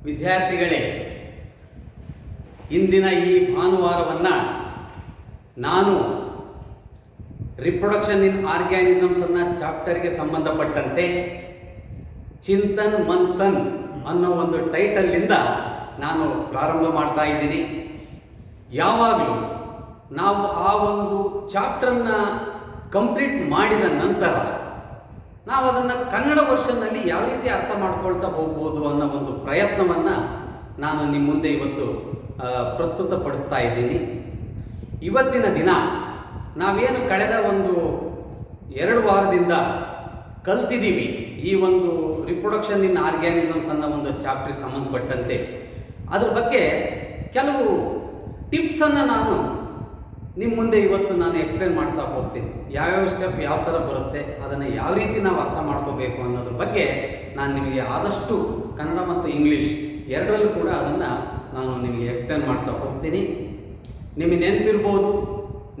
ವಿದ್ಯಾರ್ಥಿಗಳೇ, ಇಂದಿನ ಈ ಭಾನುವಾರವನ್ನು ನಾನು ರಿಪ್ರೊಡಕ್ಷನ್ ಇನ್ ಆರ್ಗ್ಯಾನಿಸಮ್ಸ್ ಅನ್ನೋ ಚಾಪ್ಟರ್ಗೆ ಸಂಬಂಧಪಟ್ಟಂತೆ ಚಿಂತನ್ ಮಂಥನ್ ಅನ್ನೋ ಒಂದು ಟೈಟಲ್ನಿಂದ ನಾನು ಪ್ರಾರಂಭ ಮಾಡ್ತಾ ಇದ್ದೀನಿ. ಯಾವಾಗಲೂ ನಾವು ಆ ಒಂದು ಚಾಪ್ಟರ್ನ ಕಂಪ್ಲೀಟ್ ಮಾಡಿದ ನಂತರ ನಾವು ಅದನ್ನು ಕನ್ನಡ ವರ್ಷನ್ನಲ್ಲಿ ಯಾವ ರೀತಿ ಅರ್ಥ ಮಾಡ್ಕೊಳ್ತಾ ಹೋಗ್ಬೋದು ಅನ್ನೋ ಒಂದು ಪ್ರಯತ್ನವನ್ನು ನಾನು ನಿಮ್ಮ ಮುಂದೆ ಇವತ್ತು ಪ್ರಸ್ತುತಪಡಿಸ್ತಾ ಇದ್ದೀನಿ. ಇವತ್ತಿನ ದಿನ ನಾವೇನು ಕಳೆದ ಒಂದು 2 ವಾರದಿಂದ ಕಲ್ತಿದ್ದೀವಿ ಈ ಒಂದು ರಿಪ್ರೊಡಕ್ಷನ್ ಇನ್ ಆರ್ಗ್ಯಾನಿಸಮ್ಸ್ ಅನ್ನೋ ಒಂದು ಚಾಪ್ಟ್ರಿಗೆ ಸಂಬಂಧಪಟ್ಟಂತೆ, ಅದ್ರ ಬಗ್ಗೆ ಕೆಲವು ಟಿಪ್ಸನ್ನು ನಾನು ನಿಮ್ಮ ಮುಂದೆ ಇವತ್ತು ನಾನು ಎಕ್ಸ್ಪ್ಲೇನ್ ಮಾಡ್ತಾ ಹೋಗ್ತೀನಿ. ಯಾವ್ಯಾವ ಸ್ಟೆಪ್ ಯಾವ ಥರ ಬರುತ್ತೆ, ಅದನ್ನು ಯಾವ ರೀತಿ ನಾವು ಅರ್ಥ ಮಾಡ್ಕೋಬೇಕು ಅನ್ನೋದ್ರ ಬಗ್ಗೆ ನಾನು ನಿಮಗೆ ಆದಷ್ಟು ಕನ್ನಡ ಮತ್ತು ಇಂಗ್ಲೀಷ್ ಎರಡರಲ್ಲೂ ಕೂಡ ಅದನ್ನು ನಾನು ನಿಮಗೆ ಎಕ್ಸ್ಪ್ಲೇನ್ ಮಾಡ್ತಾ ಹೋಗ್ತೀನಿ. ನಿಮಗೆ ನೆನಪಿರ್ಬೋದು,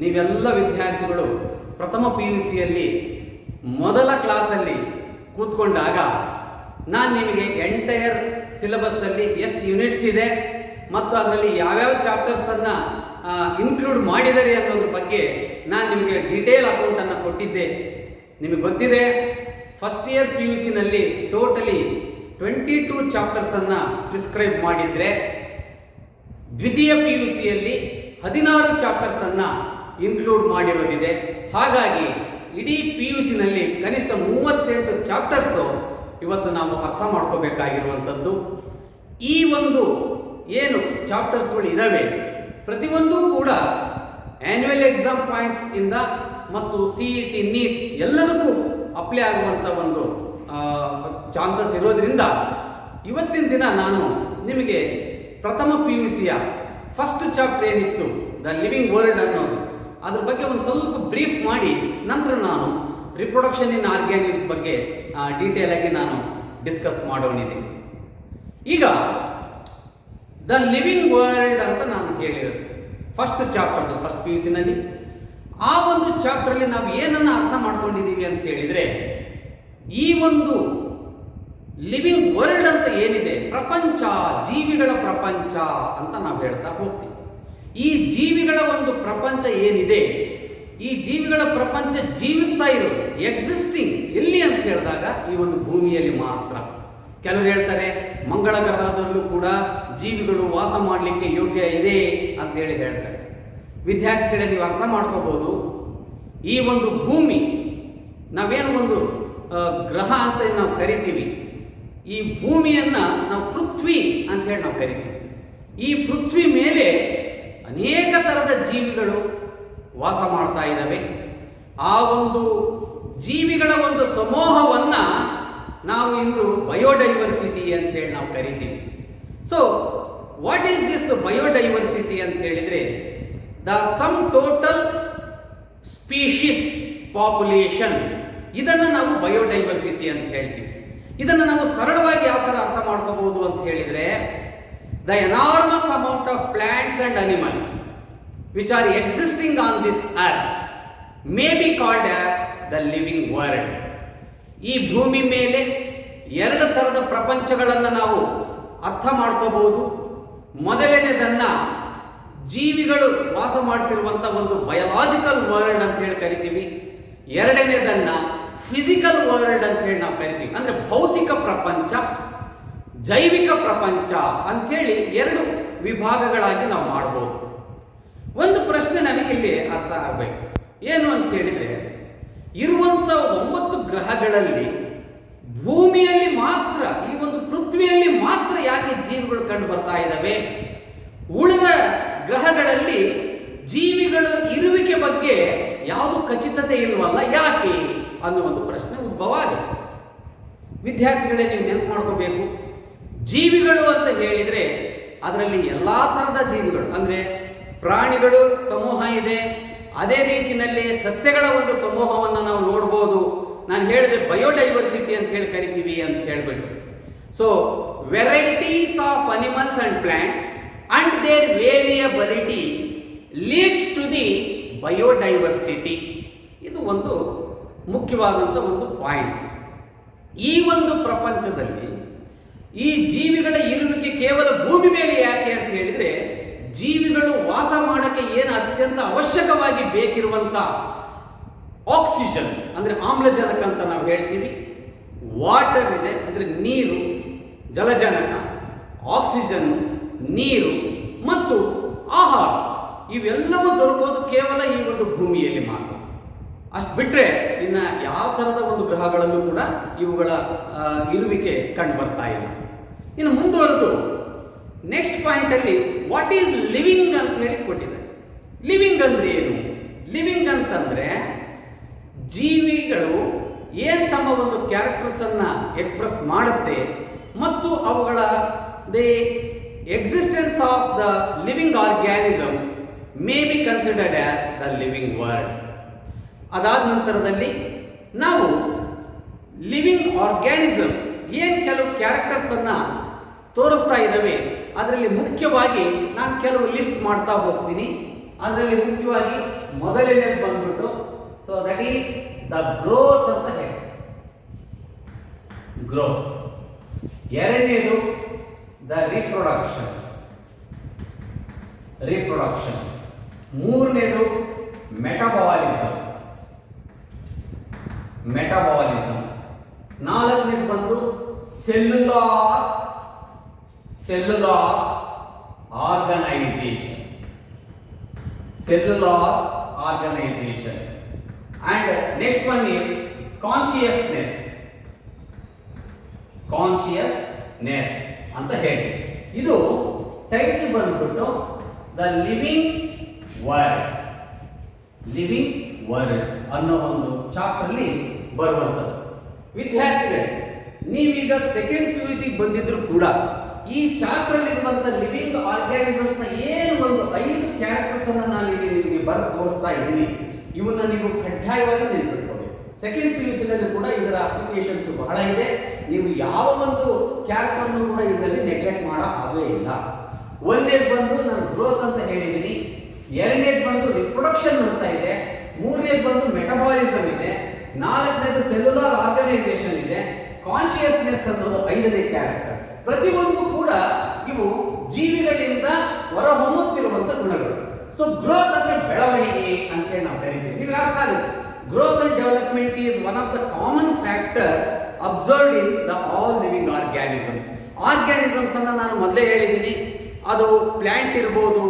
ನೀವೆಲ್ಲ ವಿದ್ಯಾರ್ಥಿಗಳು ಪ್ರಥಮ PUCಯಲ್ಲಿ ಮೊದಲ ಕ್ಲಾಸಲ್ಲಿ ಕೂತ್ಕೊಂಡಾಗ ನಾನು ನಿಮಗೆ ಎಂಟೈರ್ ಸಿಲೆಬಸ್ಸಲ್ಲಿ ಎಷ್ಟು ಯೂನಿಟ್ಸ್ ಇದೆ ಮತ್ತು ಅದರಲ್ಲಿ ಯಾವ್ಯಾವ ಚಾಪ್ಟರ್ಸನ್ನು ಇನ್ಕ್ಲೂಡ್ ಮಾಡಿದ್ದಾರೆ ಅನ್ನೋದ್ರ ಬಗ್ಗೆ ನಾನು ನಿಮಗೆ ಡೀಟೇಲ್ ಅಕೌಂಟನ್ನು ಕೊಟ್ಟಿದ್ದೆ. ನಿಮಗೆ ಗೊತ್ತಿದೆ, ಫಸ್ಟ್ ಇಯರ್ PUCನಲ್ಲಿ ಟೋಟಲಿ 22 ಚಾಪ್ಟರ್ಸನ್ನು ಪ್ರಿಸ್ಕ್ರೈಬ್ ಮಾಡಿದರೆ, ದ್ವಿತೀಯ PUCಯಲ್ಲಿ 16 ಚಾಪ್ಟರ್ಸನ್ನು ಇನ್ಕ್ಲೂಡ್ ಮಾಡಿರೋದಿದೆ. ಹಾಗಾಗಿ ಇಡೀ PUCನಲ್ಲಿ ಕನಿಷ್ಠ 38 ಚಾಪ್ಟರ್ಸು ಇವತ್ತು ನಾವು ಅರ್ಥ ಮಾಡ್ಕೋಬೇಕಾಗಿರುವಂಥದ್ದು. ಈ ಒಂದು ಏನು ಚಾಪ್ಟರ್ಸ್ಗಳು ಇದ್ದಾವೆ ಪ್ರತಿಯೊಂದೂ ಕೂಡ ಆ್ಯನ್ಯುವಲ್ ಎಕ್ಸಾಮ್ ಪಾಯಿಂಟ್ ಇಂದ ಮತ್ತು CET ನೀಟ್ ಎಲ್ಲದಕ್ಕೂ ಅಪ್ಲೈ ಆಗುವಂಥ ಒಂದು ಚಾನ್ಸಸ್ ಇರೋದ್ರಿಂದ ಇವತ್ತಿನ ದಿನ ನಾನು ನಿಮಗೆ ಪ್ರಥಮ PUCಯ ಫಸ್ಟ್ ಚಾಪ್ಟರ್ ಏನಿತ್ತು ದ ಲಿವಿಂಗ್ ವರ್ಲ್ಡ್ ಅನ್ನೋದು, ಅದ್ರ ಬಗ್ಗೆ ಒಂದು ಸ್ವಲ್ಪ ಬ್ರೀಫ್ ಮಾಡಿ ನಂತರ ನಾನು ರಿಪ್ರೊಡಕ್ಷನ್ ಇನ್ ಆರ್ಗ್ಯಾನಿಸಮ್ಸ್ ಬಗ್ಗೆ ಡೀಟೇಲ್ ಆಗಿ ನಾನು ಡಿಸ್ಕಸ್ ಮಾಡೋಣಿದ್ದೀನಿ. ಈಗ ದ ಲಿವಿಂಗ್ ವರ್ಲ್ಡ್ ಅಂತ ನಾನು ಹೇಳಿರೋದು ಫಸ್ಟ್ ಚಾಪ್ಟರ್ದು ಫಸ್ಟ್ PUCನಲ್ಲಿ. ಆ ಒಂದು ಚಾಪ್ಟರಲ್ಲಿ ನಾವು ಏನನ್ನು ಅರ್ಥ ಮಾಡ್ಕೊಂಡಿದ್ದೀವಿ ಅಂತ ಹೇಳಿದರೆ, ಈ ಒಂದು ಲಿವಿಂಗ್ ವರ್ಲ್ಡ್ ಅಂತ ಏನಿದೆ, ಪ್ರಪಂಚ, ಜೀವಿಗಳ ಪ್ರಪಂಚ ಅಂತ ನಾವು ಹೇಳ್ತಾ ಹೋಗ್ತೀವಿ. ಈ ಜೀವಿಗಳ ಒಂದು ಪ್ರಪಂಚ ಏನಿದೆ, ಈ ಜೀವಿಗಳ ಪ್ರಪಂಚ ಜೀವಿಸ್ತಾ ಇರೋದು ಎಕ್ಸಿಸ್ಟಿಂಗ್ ಎಲ್ಲಿ ಅಂತ ಹೇಳಿದಾಗ ಈ ಒಂದು ಭೂಮಿಯಲ್ಲಿ ಮಾತ್ರ. ಕೆಲವರು ಹೇಳ್ತಾರೆ ಮಂಗಳ ಗ್ರಹದಲ್ಲೂ ಕೂಡ ಜೀವಿಗಳು ವಾಸ ಮಾಡಲಿಕ್ಕೆ ಯೋಗ್ಯ ಇದೆ ಅಂತೇಳಿ ಹೇಳ್ತಾರೆ. ವಿದ್ಯಾರ್ಥಿಗಳೇ, ನೀವು ಅರ್ಥ ಮಾಡ್ಕೋಬಹುದು, ಈ ಒಂದು ಭೂಮಿ ನಾವೇನು ಒಂದು ಗ್ರಹ ಅಂತ ನಾವು ಕರಿತೀವಿ, ಈ ಭೂಮಿಯನ್ನು ನಾವು ಪೃಥ್ವಿ ಅಂತ ಹೇಳಿ ನಾವು ಕರಿತೀವಿ. ಈ ಪೃಥ್ವಿ ಮೇಲೆ ಅನೇಕ ಥರದ ಜೀವಿಗಳು ವಾಸ ಮಾಡ್ತಾ ಇದ್ದಾವೆ. ಆ ಒಂದು ಜೀವಿಗಳ ಒಂದು ಸಮೂಹವನ್ನು ನಾವು ಇಂದು ಬಯೋಡೈವರ್ಸಿಟಿ ಅಂತ ಹೇಳಿ ನಾವು ಕರಿತೀವಿ. So what is this biodiversity ಅಂತ ಹೇಳಿದರೆ, the sum total species population, ಇದನ್ನು ನಾವು ಬಯೋಡೈವರ್ಸಿಟಿ ಅಂತ ಹೇಳ್ತೀವಿ. ಇದನ್ನು ನಾವು ಸರಳವಾಗಿ ಯಾವ ಥರ ಅರ್ಥ ಮಾಡ್ಕೋಬಹುದು ಅಂತ ಹೇಳಿದರೆ, the enormous amount of plants and animals which are existing on this earth may be called as the living world. ಈ ಭೂಮಿ ಮೇಲೆ 2 ಥರದ ಪ್ರಪಂಚಗಳನ್ನು ನಾವು ಅರ್ಥ ಮಾಡ್ಕೋಬಹುದು. ಮೊದಲನೇದನ್ನು ಜೀವಿಗಳು ವಾಸ ಮಾಡ್ತಿರುವಂಥ ಒಂದು ಬಯೋಲಾಜಿಕಲ್ ವರ್ಲ್ಡ್ ಅಂತ ಹೇಳಿ ಕರಿತೀವಿ. ಎರಡನೇದನ್ನು ಫಿಸಿಕಲ್ ವರ್ಲ್ಡ್ ಅಂತ ಹೇಳಿ ನಾವು ಕರಿತೀವಿ. ಅಂದರೆ ಭೌತಿಕ ಪ್ರಪಂಚ, ಜೈವಿಕ ಪ್ರಪಂಚ ಅಂಥೇಳಿ 2 ವಿಭಾಗಗಳಾಗಿ ನಾವು ಮಾಡ್ಬೋದು. ಒಂದು ಪ್ರಶ್ನೆ ನಮಗಿಲ್ಲಿ ಅರ್ಥ ಆಗಬೇಕು, ಏನು ಅಂತ ಹೇಳಿದರೆ, ಇರುವಂಥ 9 ಗ್ರಹಗಳಲ್ಲಿ ಭೂಮಿಯಲ್ಲಿ ಮಾತ್ರ, ಈ ಒಂದು ಪೃಥ್ವಿಯಲ್ಲಿ ಮಾತ್ರ ಯಾಕೆ ಜೀವಿಗಳು ಕಂಡು ಬರ್ತಾ ಇದ್ದಾವೆ, ಉಳಿದ ಗ್ರಹಗಳಲ್ಲಿ ಜೀವಿಗಳ ಇರುವಿಕೆ ಬಗ್ಗೆ ಯಾವುದು ಖಚಿತತೆ ಇಲ್ವಲ್ಲ, ಯಾಕೆ ಅನ್ನೋ ಒಂದು ಪ್ರಶ್ನೆ ಉದ್ಭವ ಆಗುತ್ತೆ. ವಿದ್ಯಾರ್ಥಿಗಳೇ, ನೀವು ನೆನಪು ಮಾಡ್ಕೋಬೇಕು, ಜೀವಿಗಳು ಅಂತ ಹೇಳಿದರೆ ಅದರಲ್ಲಿ ಎಲ್ಲ ಥರದ ಜೀವಿಗಳು, ಅಂದರೆ ಪ್ರಾಣಿಗಳು ಸಮೂಹ ಇದೆ, ಅದೇ ರೀತಿಯಲ್ಲಿ ಸಸ್ಯಗಳ ಒಂದು ಸಮೂಹವನ್ನು ನಾವು ನೋಡ್ಬೋದು. ನಾನು ಹೇಳಿದೆ ಬಯೋಡೈವರ್ಸಿಟಿ ಅಂತ ಹೇಳಿ ಕರಿತೀವಿ ಅಂತ ಹೇಳಿಬಿಟ್ಟು. So varieties of animals and plants and their variability leads to the biodiversity. ಇದು ಒಂದು ಮುಖ್ಯವಾದಂಥ ಒಂದು ಪಾಯಿಂಟ್. ಈ ಒಂದು ಪ್ರಪಂಚದಲ್ಲಿ ಈ ಜೀವಿಗಳ ಇರುವಿಕೆ ಭೂಮಿ ಮೇಲೆ ಯಾಕೆ ಅಂತ ಹೇಳಿದ್ರೆ ಜೀವಿಗಳು ವಾಸ ಮಾಡಕ್ಕೆ ಏನು ಅತ್ಯಂತ ಅವಶ್ಯಕವಾಗಿ ಬೇಕಿರುವಂತ ಆಕ್ಸಿಜನ್ ಅಂದ್ರೆ ಆಮ್ಲಜನಕ ಅಂತ ನಾವು ಹೇಳ್ತೀವಿ, ವಾಟರ್ ಇದೆ ಅಂದ್ರೆ ನೀರು, ಜಲಜನಕ, ಆಕ್ಸಿಜನ್, ನೀರು ಮತ್ತು ಆಹಾರ ಇವೆಲ್ಲವೂ ದೊರಕೋದು ಕೇವಲ ಈ ಒಂದು ಭೂಮಿಯಲ್ಲಿ ಮಾತ್ರ. ಅಷ್ಟು ಬಿಟ್ಟರೆ ಇನ್ನು ಯಾವ ಥರದ ಒಂದು ಗ್ರಹಗಳಲ್ಲೂ ಕೂಡ ಇವುಗಳ ಇರುವಿಕೆ ಕಂಡು ಬರ್ತಾ ಇಲ್ಲ. ಇನ್ನು ಮುಂದುವರೆದು ನೆಕ್ಸ್ಟ್ ಪಾಯಿಂಟ್ ಅಲ್ಲಿ ವಾಟ್ ಈಸ್ ಲಿವಿಂಗ್ ಅಂತ ಹೇಳಿ ಕೊಟ್ಟಿದೆ. ಲಿವಿಂಗ್ ಅಂದ್ರೆ ಏನು? ಲಿವಿಂಗ್ ಅಂತಂದ್ರೆ ಜೀವಿಗಳು ಏನ್ ತಮ್ಮ ಒಂದು ಕ್ಯಾರೆಕ್ಟರ್ಸ್ ಅನ್ನ ಎಕ್ಸ್ಪ್ರೆಸ್ ಮಾಡುತ್ತೆ ಮತ್ತು ಅವುಗಳ the existence of the living organisms may be considered as the living world. ಅದಾದ ನಂತರದಲ್ಲಿ ನಾವು ಲಿವಿಂಗ್ ಆರ್ಗ್ಯಾನಿಸಮ್ಸ್ ಏನು ಕೆಲವು ಕ್ಯಾರೆಕ್ಟರ್ಸ್ ಅನ್ನ ತೋರಿಸ್ತಾ ಇದ್ದಾವೆ ಅದರಲ್ಲಿ ಮುಖ್ಯವಾಗಿ ನಾನು ಕೆಲವು ಲಿಸ್ಟ್ ಮಾಡ್ತಾ ಹೋಗ್ತೀನಿ. ಅದರಲ್ಲಿ ಮುಖ್ಯವಾಗಿ ಮೊದಲನೇದು ಬಂದ್ಬಿಟ್ಟು so that is the growth ಅಂತ ಹೇಳಿ, ಗ್ರೋತ್. ಎರಡನೇದು ದ ರಿಪ್ರೊಡಕ್ಷನ್, ರಿಪ್ರೊಡಕ್ಷನ್. ಮೂರನೇದು ಮೆಟಬಾಲಿಸಮ್, ಮೆಟಬಾಲಿಸಮ್. ನಾಲ್ಕನೇದು ಬಂದು cellular, cellular organisation, cellular organisation. And next one is consciousness, consciousness ಅಂತ ಹೇಳಿ. ಇದು ಟೈಟಲ್ ಬಂದ್ಬಿಟ್ಟು the living world, living world ಅನ್ನೋ ಒಂದು ಚಾಪ್ಟರ್ ಅಲ್ಲಿ ಬರುವಂಥದ್ದು. ವಿದ್ಯಾರ್ಥಿಗಳೇ, ನೀವೀಗ ಸೆಕೆಂಡ್ PUC ಬಂದಿದ್ರು ಕೂಡ ಈ ಚಾಪ್ಟರ್ ಅಲ್ಲಿ ಇರುವಂತ ಲಿವಿಂಗ್ ಆರ್ಗ್ಯಾನಿಸಮ್ಸ್ ನ ಏನು ಒಂದು 5 ಕ್ಯಾರೆಕ್ಟರ್ಸ್ ಅನ್ನ ನಾನು ಇಲ್ಲಿ ನಿಮಗೆ ಬರೆದು ತೋರಿಸ್ತಾ ಇದ್ದೀನಿ. ಇವನ್ನ ನೀವು ಕಡ್ಡಾಯವಾಗಿ ನೆನಪಿಟ್ಕೋಬೇಕು. ಸೆಕೆಂಡ್ PUC ನಲ್ಲಿ ಕೂಡ ಇದರ ಅಪ್ಲಿಕೇಶನ್ಸ್ ಬಹಳ ಇದೆ. ನೀವು ಯಾವ ಒಂದು ಕ್ಯಾರೆಕ್ಟರ್ ಅನ್ನು ಕೂಡ ಇದರಲ್ಲಿ ನೆಗ್ಲೆಕ್ಟ್ ಮಾಡೋ ಹಾಗೇ ಇಲ್ಲ. ಒಂದನೇದು ಬಂದು ನಾನು ಗ್ರೋತ್ ಅಂತ ಹೇಳಿದ್ದೀನಿ, ಎರಡನೇದು ಬಂದು ರಿಪ್ರೊಡಕ್ಷನ್ ಅಂತ ಇದೆ, ಮೂರನೇದು ಬಂದು ಮೆಟಬಾಲಿಸಮ್ ಇದೆ, ನಾಲ್ಕನೇದು ಸೆಲ್ಯುಲಾರ್ ಆರ್ಗನೈಸೇಷನ್ ಇದೆ, ಕಾನ್ಶಿಯಸ್ನೆಸ್ ಅನ್ನೋದು 5ನೇ ಕ್ಯಾರೆಕ್ಟರ್. ಪ್ರತಿಯೊಂದು ಕೂಡ ಇವು ಜೀವಿಗಳಿಂದ ಹೊರಹೊಮ್ಮುತ್ತಿರುವಂತ ಗುಣಗಳು. ಸೊ ಗ್ರೋತ್ ಅಂದ್ರೆ ಬೆಳವಣಿಗೆ ಅಂತ ನಾವು ಕರಿತೀವಿ. ನೀವು ಅರ್ಥ ಆಗುತ್ತೆ, growth and development is one of the common factor observed in the all living organisms. Organisms ಅನ್ನ ನಾನು ಮೊದಲೇ ಹೇಳಿದ್ದೀನಿ, ಅದು ಪ್ಲಾಂಟ್ ಇರ್ಬೋದು,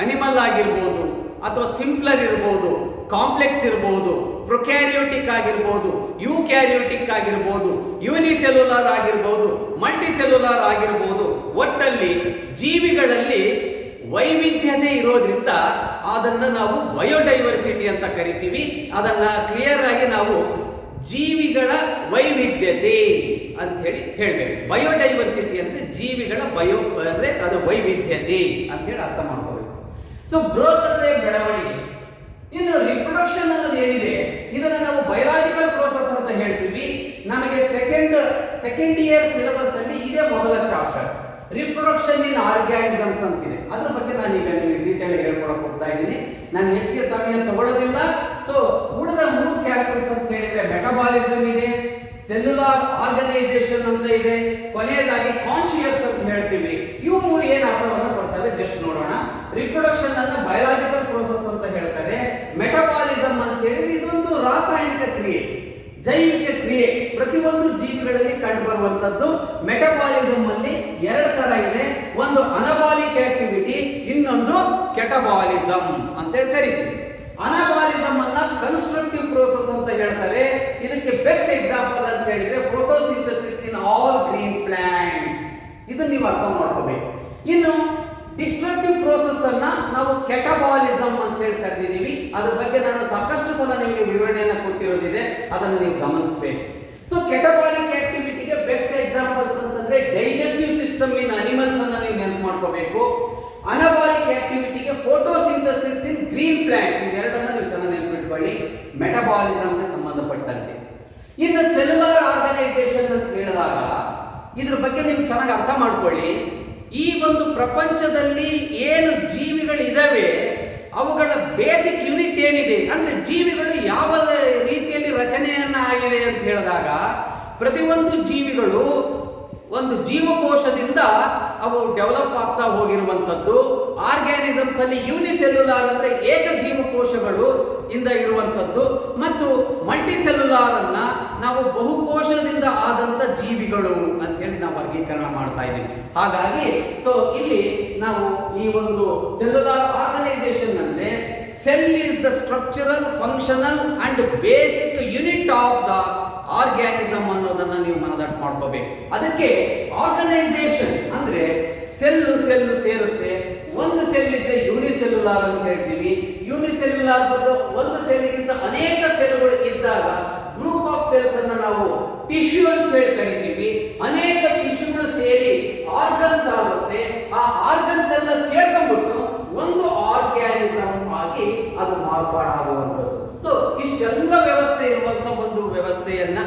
ಅನಿಮಲ್ ಆಗಿರ್ಬೋದು, ಅಥವಾ ಸಿಂಪ್ಲರ್ ಇರ್ಬೋದು, ಕಾಂಪ್ಲೆಕ್ಸ್ ಇರ್ಬೋದು, ಪ್ರೊಕ್ಯಾರಿಯೋಟಿಕ್ ಆಗಿರ್ಬೋದು, ಯೂಕ್ಯಾರಿಯೋಟಿಕ್ ಆಗಿರ್ಬೋದು, ಯೂನಿಸೆಲ್ಯುಲಾರ್ ಆಗಿರ್ಬೋದು, ಮಲ್ಟಿಸೆಲ್ಯುಲಾರ್ ಆಗಿರ್ಬೋದು. ಒಟ್ಟಲ್ಲಿ ಜೀವಿಗಳಲ್ಲಿ ವೈವಿಧ್ಯತೆ ಇರೋದ್ರಿಂದ ಅದನ್ನ ನಾವು ಬಯೋಡೈವರ್ಸಿಟಿ ಅಂತ ಕರಿತೀವಿ. ಅದನ್ನ ಕ್ಲಿಯರ್ ಆಗಿ ನಾವು ಜೀವಿಗಳ ವೈವಿಧ್ಯತೆ ಅಂತ ಹೇಳಿ ಹೇಳ್ಬೇಕು. ಬಯೋಡೈವರ್ಸಿಟಿ ಅಂದ್ರೆ ಜೀವಿಗಳ ಬಯೋ ಅಂದ್ರೆ ಅದು ವೈವಿಧ್ಯತೆ ಅಂತ ಹೇಳಿ ಅರ್ಥ ಮಾಡ್ಕೋಬೇಕು. ಸೊ ಗ್ರೋತ್ ಅಂದ್ರೆ ಬೆಳವಣಿಗೆ. ಇನ್ನು ರಿಪ್ರೊಡಕ್ಷನ್ ಅನ್ನೋದು ಏನಿದೆ ಇದನ್ನ ನಾವು ಬಯೋಲಾಜಿಕಲ್ ಪ್ರೋಸೆಸ್ ಅಂತ ಹೇಳ್ತೀವಿ. ನಮಗೆ ಸೆಕೆಂಡ್ ಇಯರ್ ಸಿಲೆಬಸ್ ಅಲ್ಲಿ ಇದೇ ಮೊದಲ ಚಾಪ್ಟರ್ ರಿಪ್ರೊಡಕ್ಷನ್ ಇನ್ ಆರ್ಗ್ಯಾನಿಸಮ್ಸ್ ಅಂತಿದೆ. ಅದ್ರ ಬಗ್ಗೆ ನಾನು ಈಗ ನಿಮಗೆ ಡೀಟೇಲ್ ಹೇಳ್ಕೊಡಕ್ ಹೋಗ್ತಾ ಇದ್ದೀನಿ. ನಾನು ಹೆಚ್ಚಿಗೆ ಸಮಯ ತಗೊಳ್ಳೋದಿಲ್ಲ. ಸೊ ಉಳಿದ 3 ಕ್ಯಾರೆಕ್ಟರ್ಸ್ ಅಂತ ಹೇಳಿದ್ರೆ ಮೆಟಬಾಲಿಸಮ್ ಇದೆ, ಸೆಲ್ಯುಲಾರ್ ಆರ್ಗನೈಸೇಷನ್ ಅಂತ ಇದೆ, ಕೊನೆಯದಾಗಿ ಕಾನ್ಶಿಯಸ್ ಅಂತ ಹೇಳ್ತೀವಿ. ಇವು 3 ಏನು ಅರ್ಥವನ್ನು ಕೊಡ್ತವೆ ಜಸ್ಟ್ ನೋಡೋಣ. ರಿಪ್ರೊಡಕ್ಷನ್ ಅನ್ನ ಬಯೋಲಾಜಿಕಲ್ ಪ್ರೋಸೆಸ್ ಅಂತ ಹೇಳ್ತಾರೆ. ಮೆಟಬಾಲಿಸಮ್ ಅಂತ ಹೇಳಿದ್ರೆ ಇದೊಂದು ರಾಸಾಯನಿಕ ಕ್ರಿಯೆ, ಜೈವಿಕ ಕ್ರಿಯೆ, ಪ್ರತಿಯೊಂದು ಜೀವಿಗಳಲ್ಲಿ ಕಂಡು ಬರುವಂತದ್ದು. ಮೆಟಬಾಲಿಸಮ್ ಅಲ್ಲಿ 2 ತರ ಇದೆ, ಒಂದು ಅನಬಾಲಿಕ್ ಆಕ್ಟಿವಿಟಿ, ಇನ್ನೊಂದು ಕೆಟಬಾಲಿಸಮ್ ಅಂತ ಹೇಳಿ ಕರೀತೀವಿ. ಅನಬಾಲಿಸಮ್ ಅನ್ನ ಕನ್ಸ್ಟ್ರಕ್ಟಿವ್ ಪ್ರೋಸೆಸ್ ಅಂತ ಹೇಳ್ತಾರೆ. ಇದಕ್ಕೆ ಬೆಸ್ಟ್ ಎಕ್ಸಾಂಪಲ್ ಅಂತ ಹೇಳಿದ್ರೆ photosynthesis in all green plants. ಇದನ್ನ ನೀವು ಅರ್ಥ ಮಾಡ್ಕೋಬೇಕು. ಇನ್ನು ಡಿಸ್ಟ್ರಕ್ಟಿವ್ ಪ್ರೋಸೆಸ್ ಅನ್ನ ನಾವು ಕೆಟಬಾಲಿಸಮ್ ಅಂತ ಹೇಳಿ ಕರೆದಿದ್ದೀವಿ. ಅದ್ರ ಬಗ್ಗೆ ನಾನು ಸಾಕಷ್ಟು ಸಲ ನಿಮಗೆ ವಿವರಣೆಯನ್ನ ಕೊಟ್ಟಿರೋದಿದೆ, ಅದನ್ನು ನೀವು ಗಮನಿಸಬೇಕು. ಸೊ ಕೆಟಬಾಲಿಕ್ ಆಕ್ಟಿವಿಟಿಗೆ ಬೆಸ್ಟ್ ಎಕ್ಸಾಂಪಲ್ಸ್ ಅಂತಂದ್ರೆ ಡೈಜೆಸ್ಟಿವ್ ಸಿಸ್ಟಮ್ ಇನ್ ಅನಿಮಲ್ಸ್ ಅನ್ನ ನೀವು ನೆನಪು ಮಾಡ್ಕೋಬೇಕು. ಅನಬಾಲಿಕ್ ಆಕ್ಟಿವಿಟಿಗೆ ಫೋಟೋಸಿಂಥಸಿಸ್ ಇನ್ ಗ್ರೀನ್ ಪ್ಲಾಂಟ್ಸ್, ಇವೆರಡನ್ನ ನೀವು ಚೆನ್ನಾಗಿ ನೆನಪಿಟ್ಕೊಳ್ಳಿ ಮೆಟಬಾಲಿಸಮ್ಗೆ ಸಂಬಂಧಪಟ್ಟಂತೆ. ಇನ್ನು ಸೆಲ್ಯುಲಾರ್ ಆರ್ಗನೈಸೇಷನ್ ಅಂತ ಹೇಳಿದಾಗ ಇದ್ರ ಬಗ್ಗೆ ನೀವು ಚೆನ್ನಾಗಿ ಅರ್ಥ ಮಾಡ್ಕೊಳ್ಳಿ. ಈ ಒಂದು ಪ್ರಪಂಚದಲ್ಲಿ ಏನು ಜೀವಿಗಳಿದಾವೆ ಅವುಗಳ ಬೇಸಿಕ್ ಯೂನಿಟ್ ಏನಿದೆ ಅಂದ್ರೆ ಜೀವಿಗಳು ಯಾವ ರೀತಿಯಲ್ಲಿ ರಚನೆಯನ್ನ ಆಗಿದೆ ಅಂತ ಹೇಳಿದಾಗ ಪ್ರತಿಯೊಂದು ಜೀವಿಗಳು ಒಂದು ಜೀವಕೋಶದಿಂದ ಅವು ಡೆವಲಪ್ ಆಗ್ತಾ ಹೋಗಿರುವಂಥದ್ದು. ಆರ್ಗ್ಯಾನಿಸಮ್ಸ್ ಅಲ್ಲಿ ಯೂನಿಸೆಲ್ಯುಲಾರ್ ಅಂದ್ರೆ ಏಕ ಜೀವಕೋಶಗಳು ಇಂದ ಇರುವಂಥದ್ದು, ಮತ್ತು ಮಲ್ಟಿಸೆಲ್ಯುಲಾರ್ ಅನ್ನ ನಾವು ಬಹುಕೋಶದಿಂದ ಆದಂತ ಜೀವಿಗಳು ಅಂತೇಳಿ ನಾವು ವರ್ಗೀಕರಣ ಮಾಡ್ತಾ ಇದ್ದೀವಿ. ಹಾಗಾಗಿ ಇಲ್ಲಿ ನಾವು ಈ ಒಂದು ಸೆಲ್ಯುಲಾರ್ ಆರ್ಗನೈಸೇಷನ್ ಅಂದ್ರೆ cell is the structural, functional and basic unit of the organism ಅನ್ನೋದನ್ನ ನೀವು ಮನದಟ್ಟು ಮಾಡ್ಕೋಬೇಕು. ಅದಕ್ಕೆ ಆರ್ಗನೈಸೇಷನ್ ಅಂದ್ರೆ ಸೆಲ್ ಸೇರುತ್ತೆ. ಒಂದು ಸೆಲ್ ಇದ್ರೆ ಯೂನಿಸೆಲ್ಯುಲಾರ್ ಅಂತ ಹೇಳ್ತೀವಿ. ಯೂನಿಸೆಲ್ಯುಲಾರ್ ಒಂದು ಸೆಲ್ಗಿಂತ ಅನೇಕ ಸೆಲ್ಗಳು ಇದ್ದಾಗ ಗ್ರೂಪ್ ಆಫ್ ಸೆಲ್ಸ್ ಅನ್ನ ನಾವು ಟಿಶ್ಯೂ ಅಂತ ಹೇಳಿ ಕರಿತೀವಿ. ಅನೇಕ ಟಿಶ್ಯೂಗಳು ಸೇರಿ ಆರ್ಗನ್ಸ್ ಆಗುತ್ತೆ. ಆ ಆರ್ಗನ್ಸ್ ಎಲ್ಲ ಸೇರ್ಕೊಂಡ್ಬಿಟ್ಟು ಒಂದು ಆರ್ಗ್ಯಾನಿಸಮ್ ಆಗಿ ಅದು ಮಾರ್ಪಾಡಾಗುವಂಥದ್ದು. ಇಷ್ಟೆಲ್ಲ ವ್ಯವಸ್ಥೆ ಇರುವಂತ ಒಂದು ವ್ಯವಸ್ಥೆಯನ್ನ,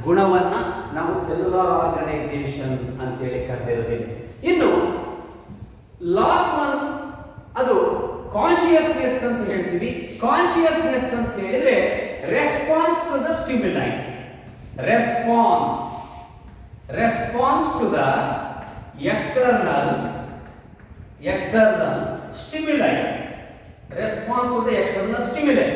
ಗುಣವನ್ನ ನಾವು ಸೆಲ್ಯುಲಾರ್ ಆರ್ಗನೈಸೇಷನ್ ಅಂತೇಳಿ ಕರೆದಿರೋದಿಲ್ಲ. ಇನ್ನು ಲಾಸ್ಟ್ ಒನ್ ಅದು ಕಾನ್ಶಿಯಸ್ನೆಸ್ ಅಂತ ಹೇಳ್ತೀವಿ. ಕಾನ್ಶಿಯಸ್ನೆಸ್ ಅಂತ ಹೇಳಿದ್ರೆ response to the stimuli. Response to the external stimuli. Response to the external stimuli.